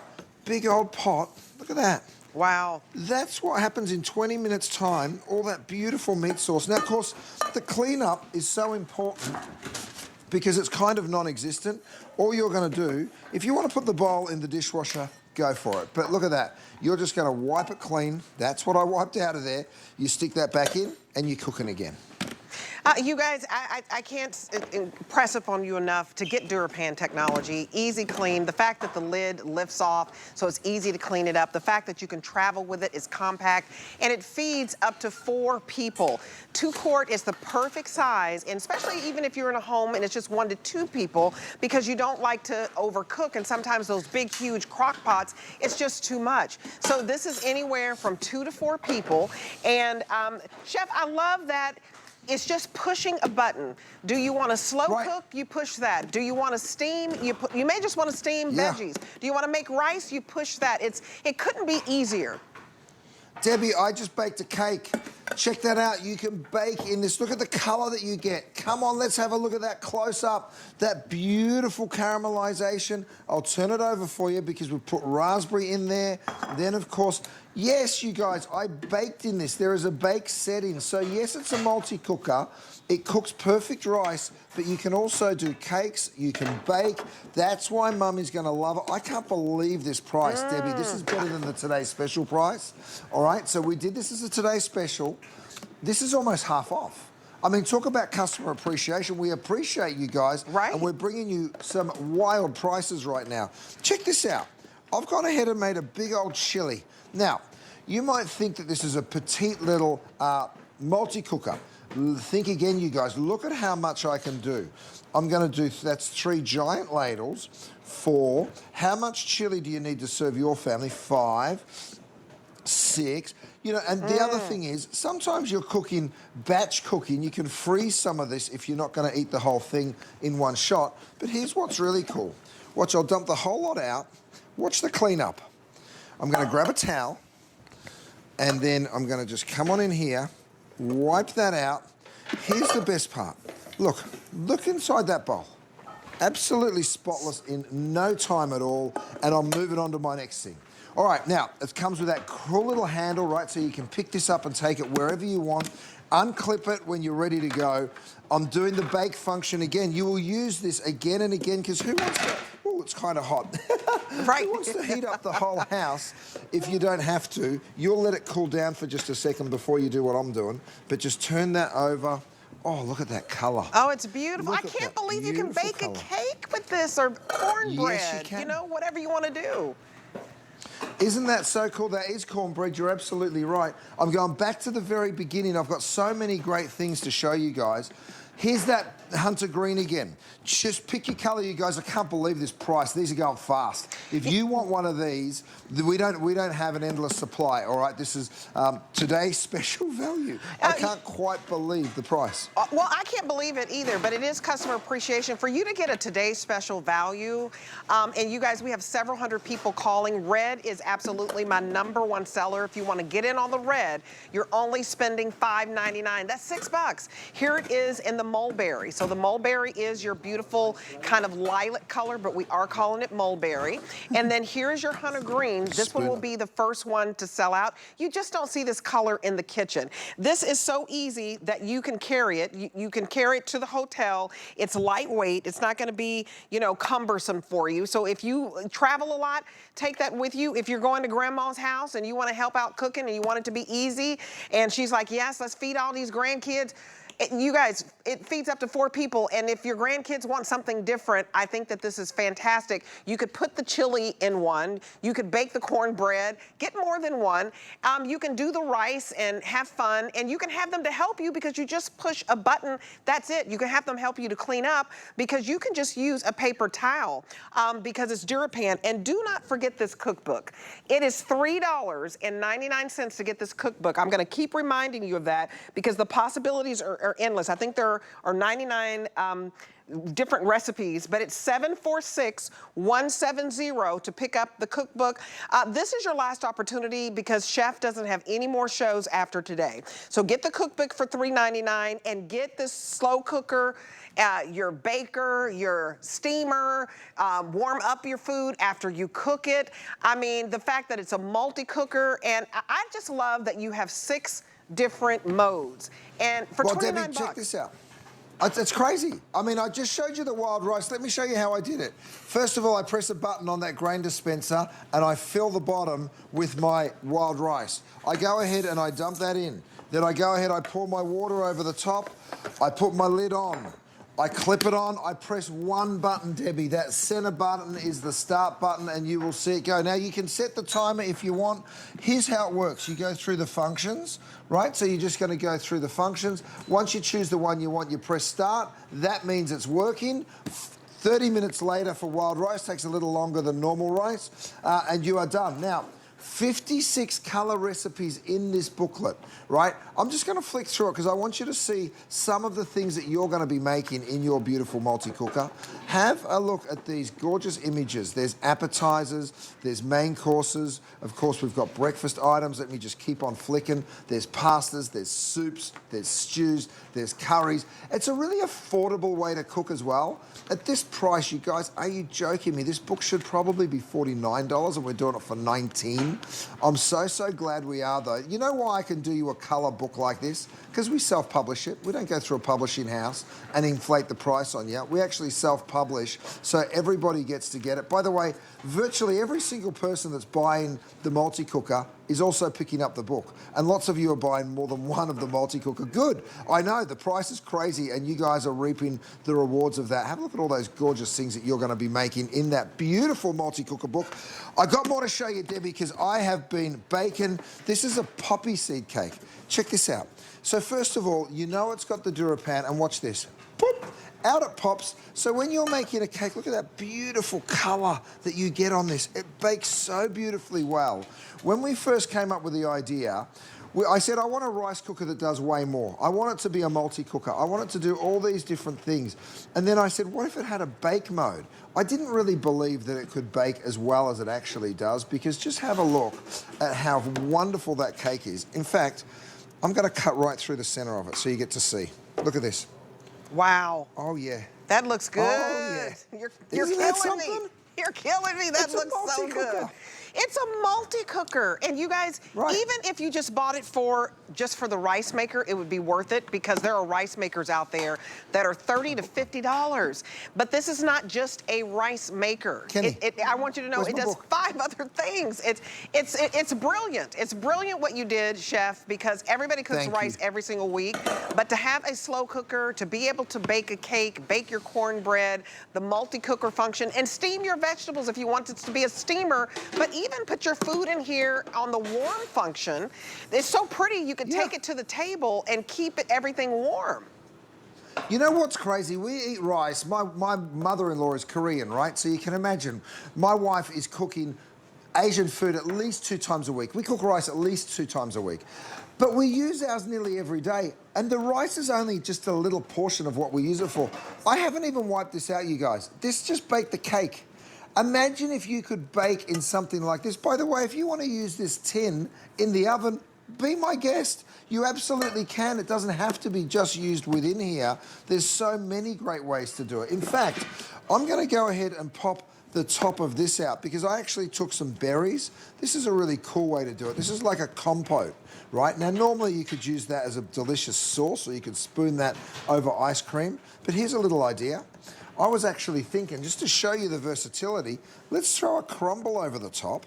big old pot. Look at that. Wow. That's what happens in 20 minutes' time, all that beautiful meat sauce. Now, of course, the cleanup is so important because it's kind of non-existent. All you're going to do, if you want to put the bowl in the dishwasher, go for it. But look at that. You're just going to wipe it clean. That's what I wiped out of there. You stick that back in, and you're cooking again. You guys, I can't impress upon you enough to get DuraPan technology. Easy clean. The fact that the lid lifts off, so it's easy to clean it up. The fact that you can travel with it is compact, and it feeds up to 4 people. 2-quart is the perfect size, and especially even if you're in a home and it's just 1 to 2 people, because you don't like to overcook, and sometimes those big, huge crock pots, it's just too much. So this is anywhere from 2 to 4 people, and Chef, I love that. It's just pushing a button. Do you want to slow cook? You push that. Do you want to steam? You may just want to steam veggies. Do you want to make rice? You push that. It couldn't be easier. Debbie, I just baked a cake. Check that out. You can bake in this. Look at the color that you get. Come on, let's have a look at that close up. That beautiful caramelization. I'll turn it over for you because we put raspberry in there. Then, of course, yes, you guys, I baked in this. There is a bake setting. So, yes, it's a multi-cooker. It cooks perfect rice, but you can also do cakes. You can bake. That's why Mum is going to love it. I can't believe this price, Debbie. This is better than the Today's Special price. All right, so we did this as a Today's Special. This is almost half off. I mean, talk about customer appreciation. We appreciate you guys. Right. And we're bringing you some wild prices right now. Check this out. I've gone ahead and made a big old chili. Now, you might think that this is a petite little multi-cooker. Think again, you guys. Look at how much I can do. I'm going to do, that's 3 giant ladles. 4. How much chili do you need to serve your family? 5, 6. You know, and the other thing is, sometimes you're cooking, batch cooking. You can freeze some of this if you're not going to eat the whole thing in one shot. But here's what's really cool. Watch, I'll dump the whole lot out. Watch the cleanup. I'm going to grab a towel, and then I'm going to just come on in here, wipe that out. Here's the best part. Look inside that bowl. Absolutely spotless in no time at all, and I'll move it on to my next thing. All right, now, it comes with that cool little handle, right, so you can pick this up and take it wherever you want. Unclip it when you're ready to go. I'm doing the bake function again. You will use this again and again, because who wants to... Oh, it's kind of hot. Right. Who wants to heat up the whole house if you don't have to? You'll let it cool down for just a second before you do what I'm doing, but just turn that over. Oh, look at that colour. Oh, it's beautiful. Look I at can't that believe you can beautiful bake colour. a cake with this, or cornbread. Yes, you can. You know, whatever you want to do. Isn't that so cool? That is cornbread. You're absolutely right. I'm going back to the very beginning. I've got so many great things to show you guys. Here's that hunter green again. Just pick your colour, you guys. I can't believe this price. These are going fast. If you want one of these, we don't have an endless supply. All right, this is today's special value. I can't quite believe the price. Well, I can't believe it either, but it is customer appreciation for you to get a today's special value. And you guys, we have several hundred people calling. Red is absolutely my #1 seller. If you want to get in on the red, you're only spending $5.99. That's $6. Here it is in the mulberry. So the mulberry is your beautiful kind of lilac color, but we are calling it mulberry. And then here's your hunter green. This one will be the first one to sell out. You just don't see this color in the kitchen. This is so easy that you can carry it. You can carry it to the hotel. It's lightweight. It's not going to be, you know, cumbersome for you. So if you travel a lot, take that with you. If you're going to grandma's house and you want to help out cooking and you want it to be easy, and she's like, yes, let's feed all these grandkids. You guys, it feeds up to 4 people, and if your grandkids want something different, I think that this is fantastic. You could put the chili in one, you could bake the cornbread, get more than one. You can do the rice and have fun, and you can have them to help you because you just push a button, that's it. You can have them help you to clean up because you can just use a paper towel because it's Durapan. And do not forget this cookbook. It is $3.99 to get this cookbook. I'm gonna keep reminding you of that because the possibilities are endless. I think there are 99 different recipes, but it's 746-170 to pick up the cookbook. This is your last opportunity because Chef doesn't have any more shows after today. So get the cookbook for $3.99 and get this slow cooker, your baker, your steamer, warm up your food after you cook it. I mean, the fact that it's a multi-cooker, and I just love that you have 6 different modes. And for $29 Debbie, check this out. It's crazy. I mean, I just showed you the wild rice. Let me show you how I did it. First of all, I press a button on that grain dispenser and I fill the bottom with my wild rice. I go ahead and I dump that in. Then I go ahead, I pour my water over the top. I put my lid on. I clip it on, I press one button, Debbie. That center button is the start button and you will see it go. Now you can set the timer if you want. Here's how it works. You go through the functions, right? So you're just gonna go through the functions. Once you choose the one you want, you press start. That means it's working. 30 minutes later for wild rice, takes a little longer than normal rice, and you are done. Now, 56 color recipes in this booklet, right? I'm just gonna flick through it because I want you to see some of the things that you're gonna be making in your beautiful multi-cooker. Have a look at these gorgeous images. There's appetizers, there's main courses. Of course, we've got breakfast items. Let me just keep on flicking. There's pastas, there's soups, there's stews, there's curries. It's a really affordable way to cook as well. At this price, you guys, are you joking me? This book should probably be $49 and we're doing it for $19. I'm so glad we are though. You know why I can do you a color book like this? Because we self-publish it. We don't go through a publishing house and inflate the price on you. We actually self-publish so everybody gets to get it. By the way, virtually every single person that's buying the multi-cooker is also picking up the book. And lots of you are buying more than one of the multi-cooker. Good. I know, the price is crazy and you guys are reaping the rewards of that. Have a look at all those gorgeous things that you're gonna be making in that beautiful multi-cooker book. I got more to show you, Debbie, because I have been baking. This is a poppy seed cake. Check this out. So first of all, you know it's got the DuraPan, and watch this. Boop, out it pops. So when you're making a cake, look at that beautiful color that you get on this. It bakes so beautifully well. When we first came up with the idea, I said, I want a rice cooker that does way more. I want it to be a multi-cooker. I want it to do all these different things. And then I said, what if it had a bake mode? I didn't really believe that it could bake as well as it actually does, because just have a look at how wonderful that cake is. In fact, I'm gonna cut right through the center of it so you get to see. Look at this. Wow. Oh yeah. That looks good. Oh yeah. You're Isn't that killing me. something? You're killing me. That It's a looks so multi-cooker. good. It's a multi-cooker. And you guys, Right. even if you just bought it just for the rice maker, it would be worth it, because there are rice makers out there that are $30 to $50. But this is not just a rice maker. Kenny, I want you to know where's it my does book? 5 other things. It's brilliant. It's brilliant what you did, Chef, because everybody cooks Thank rice you. every single week. But to have a slow cooker, to be able to bake a cake, bake your cornbread, the multi-cooker function, and steam your vegetables if you want it to be a steamer, but even put your food in here on the warm function. It's so pretty, you could take it to the table and keep everything warm. You know what's crazy? We eat rice. My mother-in-law is Korean, right? So you can imagine, my wife is cooking Asian food at least 2 times a week. We cook rice at least 2 times a week. But we use ours nearly every day. And the rice is only just a little portion of what we use it for. I haven't even wiped this out, you guys. This just baked the cake. Imagine if you could bake in something like this. By the way, if you want to use this tin in the oven, be my guest. You absolutely can. It doesn't have to be just used within here. There's so many great ways to do it. In fact, I'm going to go ahead and pop the top of this out because I actually took some berries. This is a really cool way to do it. This is like a compote, right? Now, normally you could use that as a delicious sauce, or you could spoon that over ice cream. But here's a little idea. I was actually thinking, just to show you the versatility, let's throw a crumble over the top.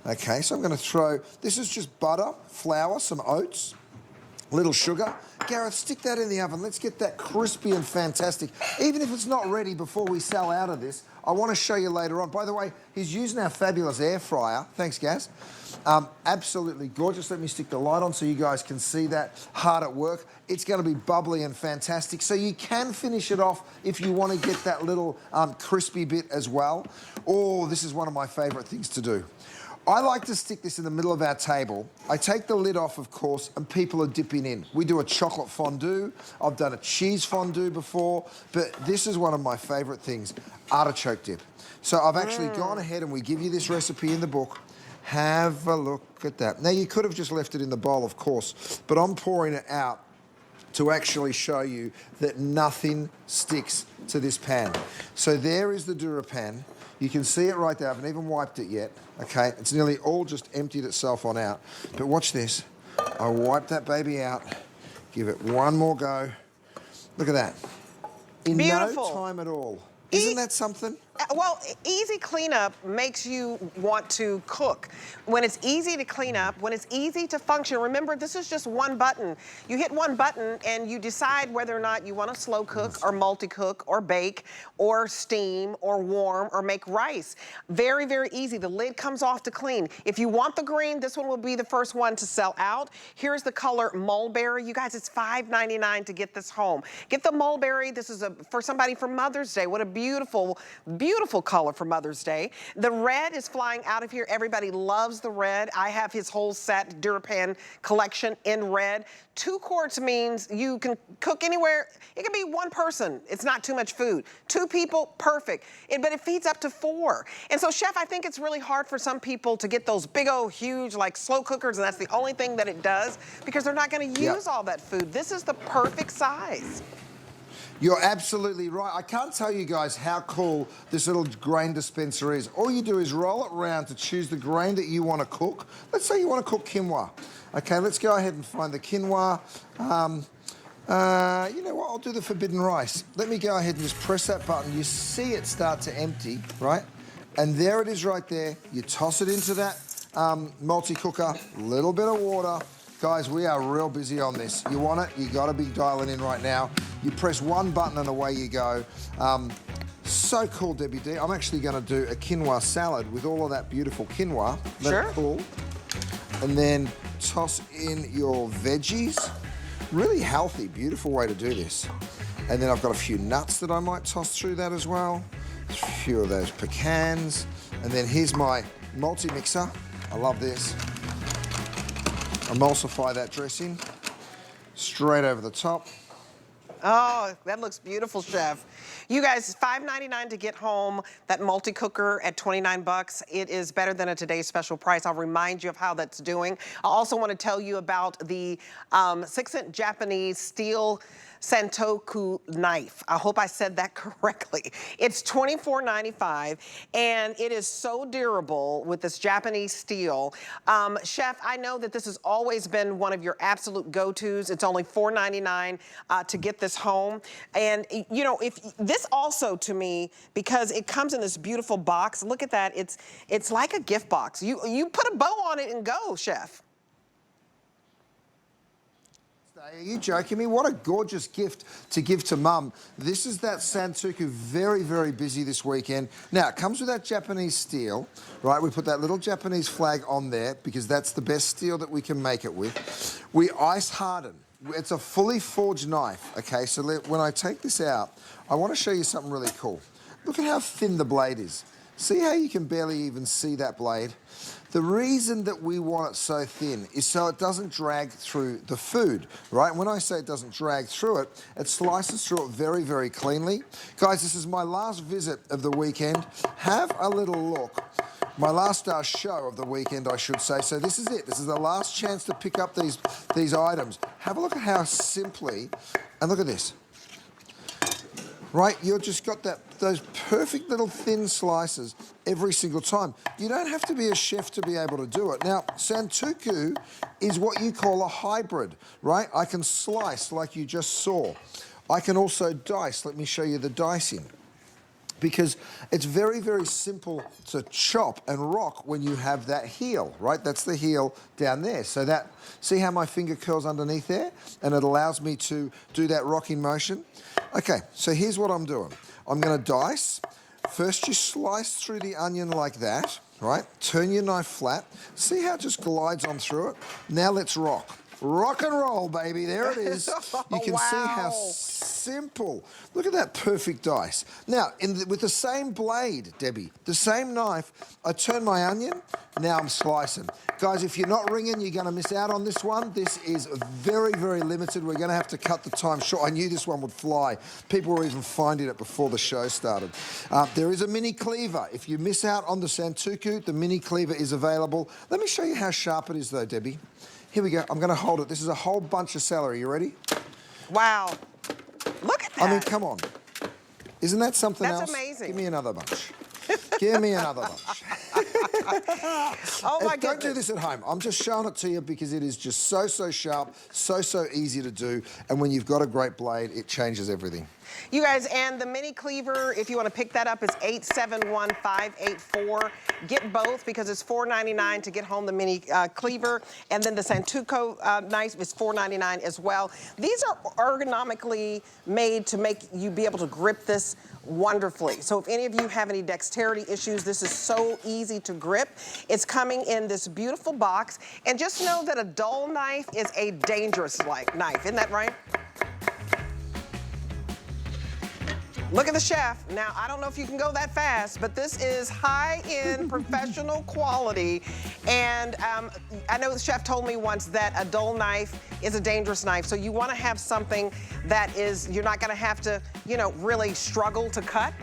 Okay, so I'm going to throw, this is just butter, flour, some oats, a little sugar. Gareth, stick that in the oven. Let's get that crispy and fantastic. Even if it's not ready before we sell out of this, I want to show you later on. By the way, he's using our fabulous air fryer. Thanks, Gaz. Absolutely gorgeous. Let me stick the light on so you guys can see that hard at work. It's going to be bubbly and fantastic. So you can finish it off if you want to get that little crispy bit as well. Oh, this is one of my favorite things to do. I like to stick this in the middle of our table. I take the lid off, of course, and people are dipping in. We do a chocolate fondue. I've done a cheese fondue before, but this is one of my favorite things, artichoke dip. So I've actually gone ahead and we give you this recipe in the book. Have a look at that. Now, you could have just left it in the bowl, of course, but I'm pouring it out to actually show you that nothing sticks to this pan. So there is the DuraPan. You can see it right there. I haven't even wiped it yet, okay? It's nearly all just emptied itself on out. But watch this. I wipe that baby out, give it one more go. Look at that. In Beautiful. no time at all. Isn't that something? Well, easy cleanup makes you want to cook. When it's easy to clean up, when it's easy to function, remember, this is just one button. You hit one button and you decide whether or not you want to slow cook or multi-cook or bake or steam or warm or make rice. Very, very easy. The lid comes off to clean. If you want the green, this one will be the first one to sell out. Here's the color mulberry. You guys, it's $5.99 to get this home. Get the mulberry. This is for somebody for Mother's Day. What a beautiful beautiful color for Mother's Day. The red is flying out of here. Everybody loves the red. I have his whole set, DuraPan collection in red. 2 quarts means you can cook anywhere. It can be 1 person. It's not too much food. 2 people, perfect. But it feeds up to 4. And so, Chef, I think it's really hard for some people to get those big old huge like slow cookers, and that's the only thing that it does, because they're not going to use all that food. This is the perfect size. You're absolutely right. I can't tell you guys how cool this little grain dispenser is. All you do is roll it around to choose the grain that you want to cook. Let's say you want to cook quinoa. Okay, let's go ahead and find the quinoa. You know what, I'll do the forbidden rice. Let me go ahead and just press that button. You see it start to empty, right? And there it is right there. You toss it into that multi-cooker, little bit of water. Guys, we are real busy on this. You want it, you gotta be dialing in right now. You press 1 button and away you go. So cool, Debbie D. I'm actually gonna do a quinoa salad with all of that beautiful quinoa. Let it cool. And then toss in your veggies. Really healthy, beautiful way to do this. And then I've got a few nuts that I might toss through that as well. A few of those pecans. And then here's my multi-mixer. I love this. Emulsify that dressing straight over the top. Oh, that looks beautiful, Chef. You guys, $5.99 to get home that multi-cooker at 29 bucks. It is better than a today's special price. I'll remind you of how that's doing. I also want to tell you about the 6-inch Japanese steel Santoku knife. I hope I said that correctly. It's $24.95, and it is so durable with this Japanese steel. Chef, I know that this has always been one of your absolute go-tos. It's only $4.99 to get this home. And, you know, if this also, to me, because it comes in this beautiful box, look at that. It's like a gift box. You put a bow on it and go, Chef. Are you joking me? What a gorgeous gift to give to Mum. This is that Santoku, very, very busy this weekend. Now, it comes with that Japanese steel, right? We put that little Japanese flag on there because that's the best steel that we can make it with. We ice harden. It's a fully forged knife, okay? So when I take this out, I want to show you something really cool. Look at how thin the blade is. See how you can barely even see that blade? The reason that we want it so thin is so it doesn't drag through the food, right? When I say it doesn't drag through it, it slices through it very, very cleanly. Guys, this is my last visit of the weekend. Have a little look. My last show of the weekend, I should say. So this is it. This is the last chance to pick up these items. Have a look at how simply, and look at this. Right, you've just got those perfect little thin slices every single time. You don't have to be a chef to be able to do it. Now, Santoku is what you call a hybrid, right? I can slice like you just saw. I can also dice. Let me show you the dicing. Because it's very, very simple to chop and rock when you have that heel, right? That's the heel down there. So that, see how my finger curls underneath there? And it allows me to do that rocking motion. Okay, so here's what I'm doing. I'm gonna dice. First you slice through the onion like that, right? Turn your knife flat. See how it just glides on through it? Now let's rock. Rock and roll, baby. There it is. You can see how simple. Look at that perfect dice. Now, with the same blade, Debbie, the same knife, I turn my onion, now I'm slicing. Guys, if you're not ringing, you're going to miss out on this one. This is very, very limited. We're going to have to cut the time short. I knew this one would fly. People were even finding it before the show started. There is a mini cleaver. If you miss out on the Santoku, the mini cleaver is available. Let me show you how sharp it is, though, Debbie. Here we go. I'm going to hold it. This is a whole bunch of celery. You ready? Wow. Look at that. I mean, come on. Isn't that something else? That's amazing. Give me another bunch. Give me another bunch. Oh, my goodness. Don't do this at home. I'm just showing it to you because it is just so, so sharp, so, so easy to do. And when you've got a great blade, it changes everything. You guys, and the mini cleaver, if you want to pick that up, is 871-584. Get both because it's $4.99 to get home the mini cleaver, and then the Santoku knife is $4.99 as well. These are ergonomically made to make you be able to grip this wonderfully. So if any of you have any dexterity issues, this is so easy to grip. It's coming in this beautiful box, and just know that a dull knife is a dangerous knife. Isn't that right? Look at the chef. Now, I don't know if you can go that fast, but this is high-end professional quality. And I know the chef told me once that a dull knife is a dangerous knife. So you want to have something that is, you're not going to have to, you know, really struggle to cut.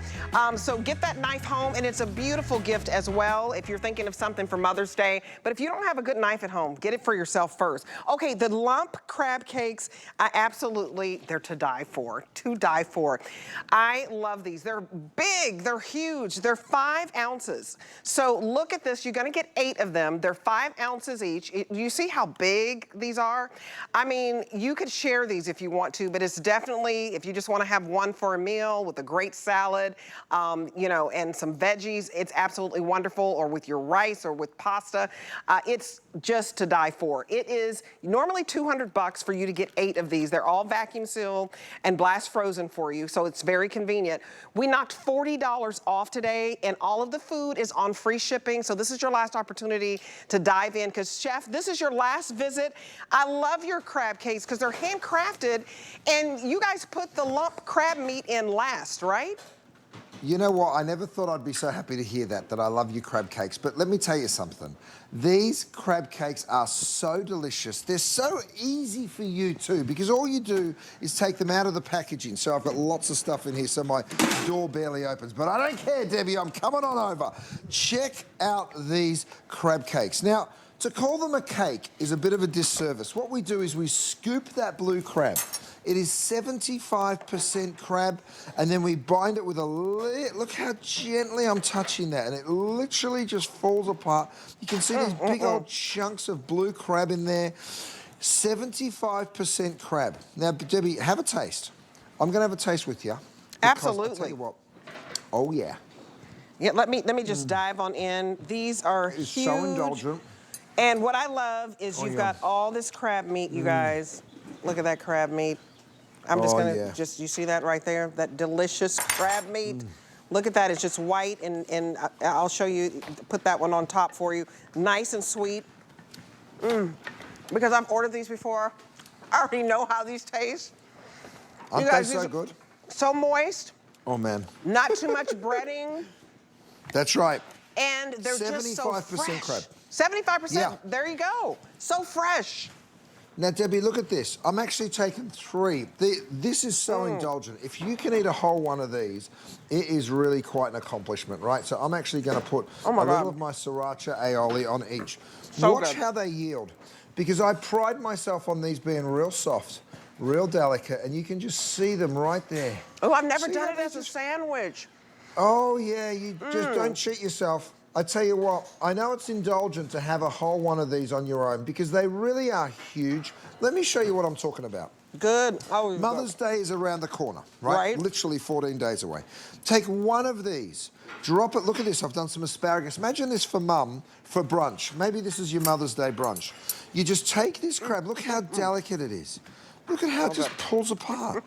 So get that knife home, and it's a beautiful gift as well if you're thinking of something for Mother's Day. But if you don't have a good knife at home, get it for yourself first. Okay, the lump crab cakes, they're to die for, I love these. They're big, they're huge, they're 5 ounces. So look at this, you're gonna get 8 of them. They're 5 ounces each. You see how big these are? I mean, you could share these if you want to, but it's definitely, if you just wanna have one for a meal with a great salad, you know, and some veggies, it's absolutely wonderful, or with your rice or with pasta. It's just to die for. It is normally $200 for you to get 8 of these. They're all vacuum sealed and blast frozen for you, so it's very convenient. We knocked $40 off today, and all of the food is on free shipping, so this is your last opportunity to dive in, because Chef, this is your last visit. I love your crab cakes because they're handcrafted, and you guys put the lump crab meat in last, right? You know what? I never thought I'd be so happy to hear that I love your crab cakes. But let me tell you something. These crab cakes are so delicious. They're so easy for you too, because all you do is take them out of the packaging. So I've got lots of stuff in here, so my door barely opens. But I don't care, Debbie, I'm coming on over. Check out these crab cakes. Now, to call them a cake is a bit of a disservice. What we do is we scoop that blue crab. It is 75% crab, and then we bind it with a look how gently I'm touching that, and it literally just falls apart. You can see these big old chunks of blue crab in there. 75% crab. Now, Debbie, have a taste. I'm going to have a taste with you. Absolutely. I'll tell you what. Oh, yeah. Yeah, let me just dive on in. These are It's huge. so indulgent. And what I love is you've got all this crab meat, you guys. Look at that crab meat. I'm just gonna, you see that right there? That delicious crab meat. Look at that, it's just white, and I'll show you, put that one on top for you. Nice and sweet. Because I've ordered these before, I already know how these taste. Aren't they so good? So moist. Oh, man. Not too much breading. That's right. And they're just so fresh. 75% crab. 75%, Yeah. There you go. So fresh. Now, Debbie, look at this. I'm actually taking 3. This is so indulgent. If you can eat a whole one of these, it is really quite an accomplishment, right? So I'm actually going to put a little of my sriracha aioli on each. So Watch how they yield, because I pride myself on these being real soft, real delicate, and you can just see them right there. Oh, I've never done it as a sandwich. Oh, yeah, you just don't cheat yourself. I tell you what, I know it's indulgent to have a whole one of these on your own, because they really are huge. Let me show you what I'm talking about. Good. Oh, Mother's Day is around the corner, right? Literally 14 days away. Take one of these, drop it. Look at this, I've done some asparagus. Imagine this for Mum for brunch. Maybe this is your Mother's Day brunch. You just take this crab, look how delicate it is. Look at how it just pulls apart.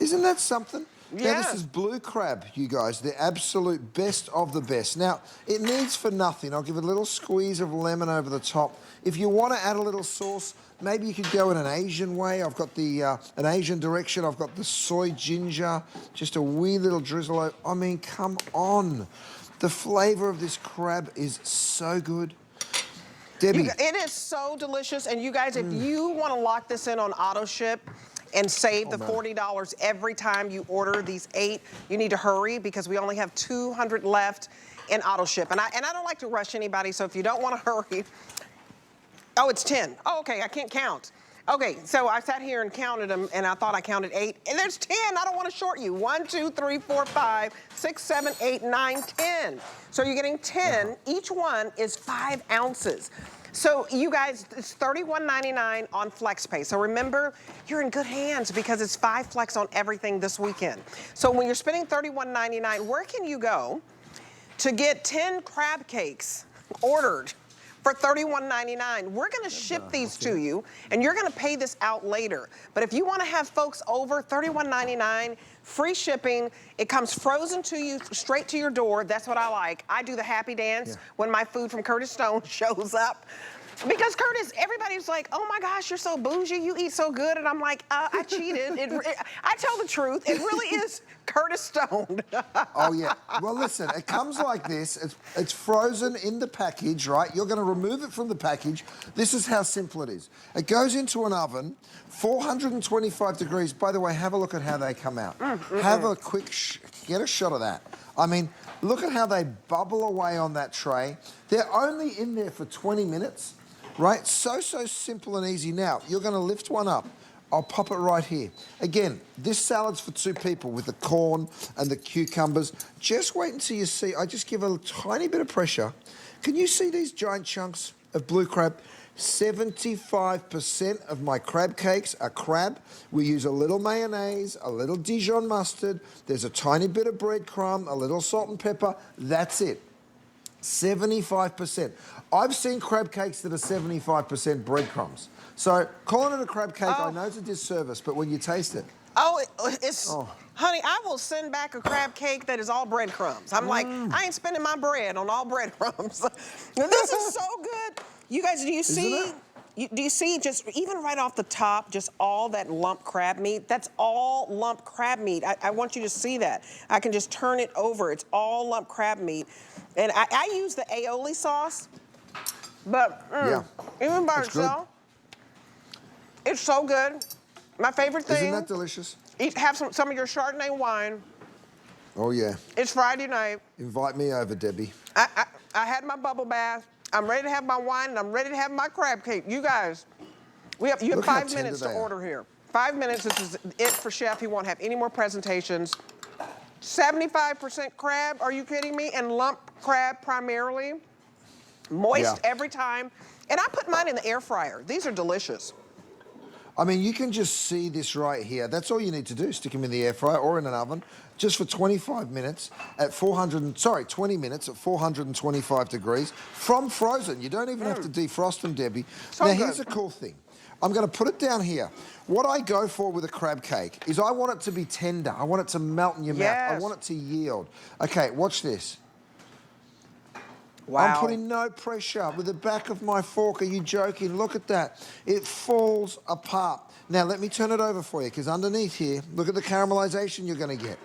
Isn't that something? Yeah. Now, this is blue crab, you guys, the absolute best of the best. Now, it needs for nothing. I'll give it a little squeeze of lemon over the top. If you want to add a little sauce, maybe you could go in an Asian way. I've got the an Asian direction. I've got the soy ginger, just a wee little drizzle. I mean, come on. The flavor of this crab is so good. Debbie. It is so delicious, and you guys, if you want to lock this in on auto ship and save the $40 every time you order these 8, you need to hurry, because we only have 200 left in auto ship. And I don't like to rush anybody, so if you don't want to hurry. Oh, it's 10. Oh, okay, I can't count. Okay, so I sat here and counted them, and I thought I counted 8. And there's 10. I don't want to short you. 1, 2, 3, 4, 5, 6, 7, 8, 9, 10. So you're getting 10. Each one is 5 ounces. So you guys, it's $31.99 on FlexPay. So remember, you're in good hands, because it's 5 flex on everything this weekend. So when you're spending $31.99, where can you go to get 10 crab cakes ordered for $31.99? We're gonna ship these to you, and you're gonna pay this out later. But if you wanna have folks over, $31.99, free shipping. It comes frozen to you, straight to your door. That's what I like. I do the happy dance when my food from Curtis Stone shows up. Because Curtis, everybody's like, oh my gosh, you're so bougie, you eat so good. And I'm like, I cheated. I tell the truth. It really is Curtis Stone. Oh, yeah. Well, listen, it comes like this. It's frozen in the package, right? You're going to remove it from the package. This is how simple it is. It goes into an oven, 425 degrees. By the way, have a look at how they come out. Have a quick, get a shot of that. I mean, look at how they bubble away on that tray. They're only in there for 20 minutes, right? So simple and easy. Now, you're going to lift one up. I'll pop it right here. Again, this salad's for 2 people with the corn and the cucumbers. Just wait until you see. I just give a tiny bit of pressure. Can you see these giant chunks of blue crab? 75% of my crab cakes are crab. We use a little mayonnaise, a little Dijon mustard. There's a tiny bit of breadcrumb, a little salt and pepper. That's it. 75%. I've seen crab cakes that are 75% breadcrumbs. So calling it a crab cake, I know it's a disservice, but when you taste it. Honey, I will send back a crab cake that is all breadcrumbs. I'm like, I ain't spending my bread on all breadcrumbs. This is so good. You guys, do you see? Do you see just even right off the top, just all that lump crab meat? That's all lump crab meat. I want you to see that. I can just turn it over. It's all lump crab meat. And I use the aioli sauce, but even by itself, it's so good. My favorite thing. Isn't that delicious? Have some of your Chardonnay wine. Oh, yeah. It's Friday night. Invite me over, Debbie. I had my bubble bath. I'm ready to have my wine, and I'm ready to have my crab cake. You guys, you have 5 minutes to order here. 5 minutes, this is it for Chef. He won't have any more presentations. 75% crab, are you kidding me? And lump crab primarily. Moist every time. And I put mine in the air fryer. These are delicious. I mean, you can just see this right here. That's all you need to do, stick them in the air fryer or in an oven, just for 25 minutes at 20 minutes at 425 degrees from frozen. You don't even have to defrost them, Debbie. Now, here's the cool thing. I'm going to put it down here. What I go for with a crab cake is I want it to be tender. I want it to melt in your mouth. I want it to yield. Okay, watch this. Wow. I'm putting no pressure with the back of my fork. Are you joking? Look at that. It falls apart. Now, let me turn it over for you, because underneath here, look at the caramelization you're going to get.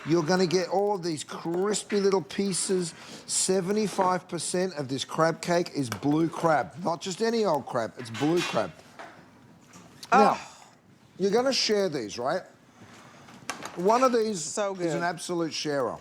You're going to get all of these crispy little pieces. 75% of this crab cake is blue crab. Not just any old crab. It's blue crab. Now, you're going to share these, right? One of these is an absolute sharer.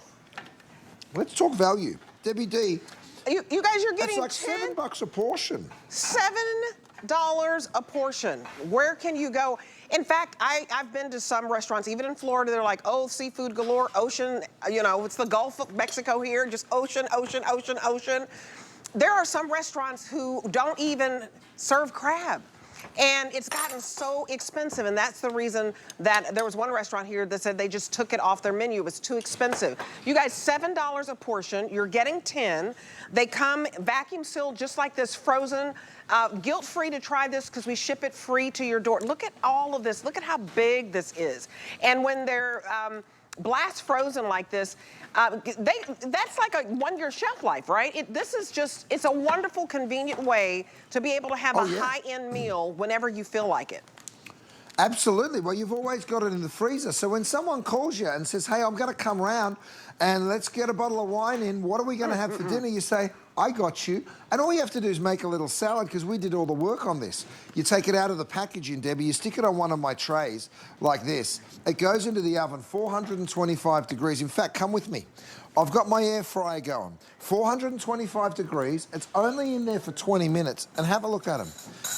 Let's talk value. Debbie D. You guys, you're getting it's like $7 a portion. $7 a portion. Where can you go? In fact, I've been to some restaurants, even in Florida, they're like, oh, seafood galore, ocean, you know, it's the Gulf of Mexico here, just ocean, ocean, ocean, ocean. There are some restaurants who don't even serve crab. And it's gotten so expensive, and that's the reason that there was one restaurant here that said they just took it off their menu. It was too expensive. You guys, $7 a portion. You're getting 10. They come vacuum sealed just like this, frozen. Guilt-free to try this because we ship it free to your door. Look at all of this. Look at how big this is. And when they're blast frozen like this, that's like a 1-year shelf life, right? This is just, it's a wonderful, convenient way to be able to have a high-end meal whenever you feel like it. Absolutely. Well, you've always got it in the freezer. So when someone calls you and says, hey, I'm going to come round and let's get a bottle of wine in, what are we going to have for dinner? You say, I got you. And all you have to do is make a little salad, because we did all the work on this. You take it out of the packaging, Debbie, you stick it on one of my trays like this. It goes into the oven, 425 degrees. In fact, come with me. I've got my air fryer going. 425 degrees. It's only in there for 20 minutes. And have a look at them.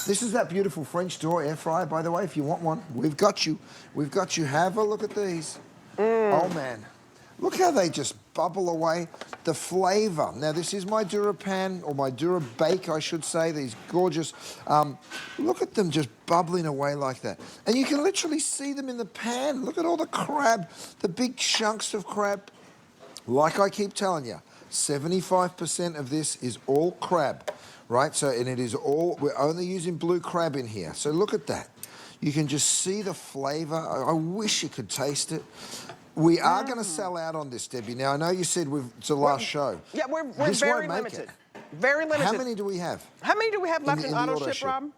This is that beautiful French door air fryer, by the way, if you want one. We've got you. We've got you. Have a look at these. Oh, man. Look how they just bubble away. The flavor. Now, this is my DuraPan, or my DuraBake, I should say. These gorgeous, look at them just bubbling away like that. And you can literally see them in the pan. Look at all the crab, the big chunks of crab. Like I keep telling you, 75% of this is all crab, right? So, and it is all, we're only using blue crab in here. So look at that. You can just see the flavor. I wish you could taste it. We are going to sell out on this, Debbie. Now, I know you said it's the last show. Yeah, we're this very won't make limited. It. Very limited. How many do we have? How many do we have left in auto ship, Rob?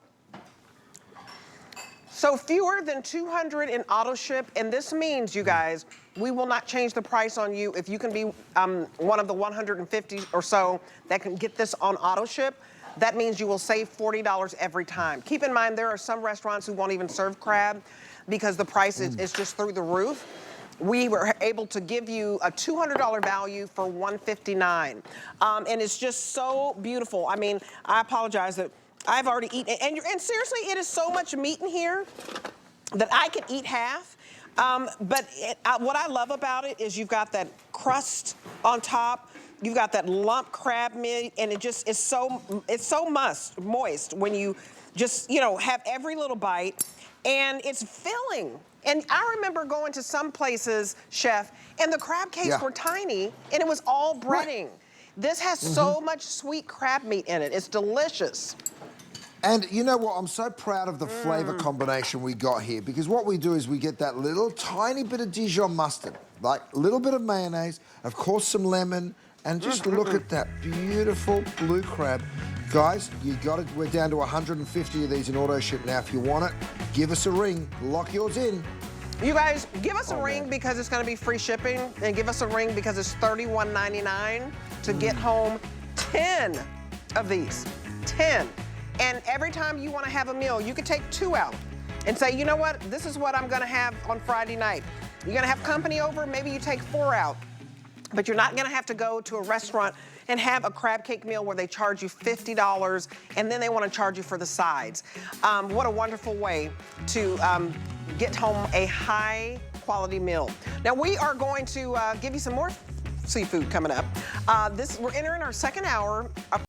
So fewer than 200 in auto ship, and this means, you guys, we will not change the price on you if you can be one of the 150 or so that can get this on auto ship. That means you will save $40 every time. Keep in mind, there are some restaurants who won't even serve crab because the price is just through the roof. We were able to give you a $200 value for $159, and it's just so beautiful. I mean, I apologize that I've already eaten, and seriously, it is so much meat in here that I can eat half. But what I love about it is you've got that crust on top, you've got that lump crab meat, and it just is so moist when you just, you know, have every little bite, and it's filling. And I remember going to some places, Chef, and the crab cakes were tiny, and it was all breading. Right. This has so much sweet crab meat in it. It's delicious. And you know what? I'm so proud of the flavor combination we got here, because what we do is we get that little tiny bit of Dijon mustard, like a little bit of mayonnaise, of course some lemon, and just look at that beautiful blue crab. Guys, you got it. We're down to 150 of these in auto ship now. If you want it, give us a ring. Lock yours in. You guys, give us a ring because it's going to be free shipping, and give us a ring because it's $31.99 to get home 10 of these. 10. And every time you want to have a meal, you can take 2 out and say, you know what, this is what I'm going to have on Friday night. You're going to have company over, maybe you take 4 out. But you're not going to have to go to a restaurant and have a crab cake meal where they charge you $50 and then they want to charge you for the sides. What a wonderful way to get home a high quality meal. Now we are going to give you some more seafood coming up. We're entering our second hour.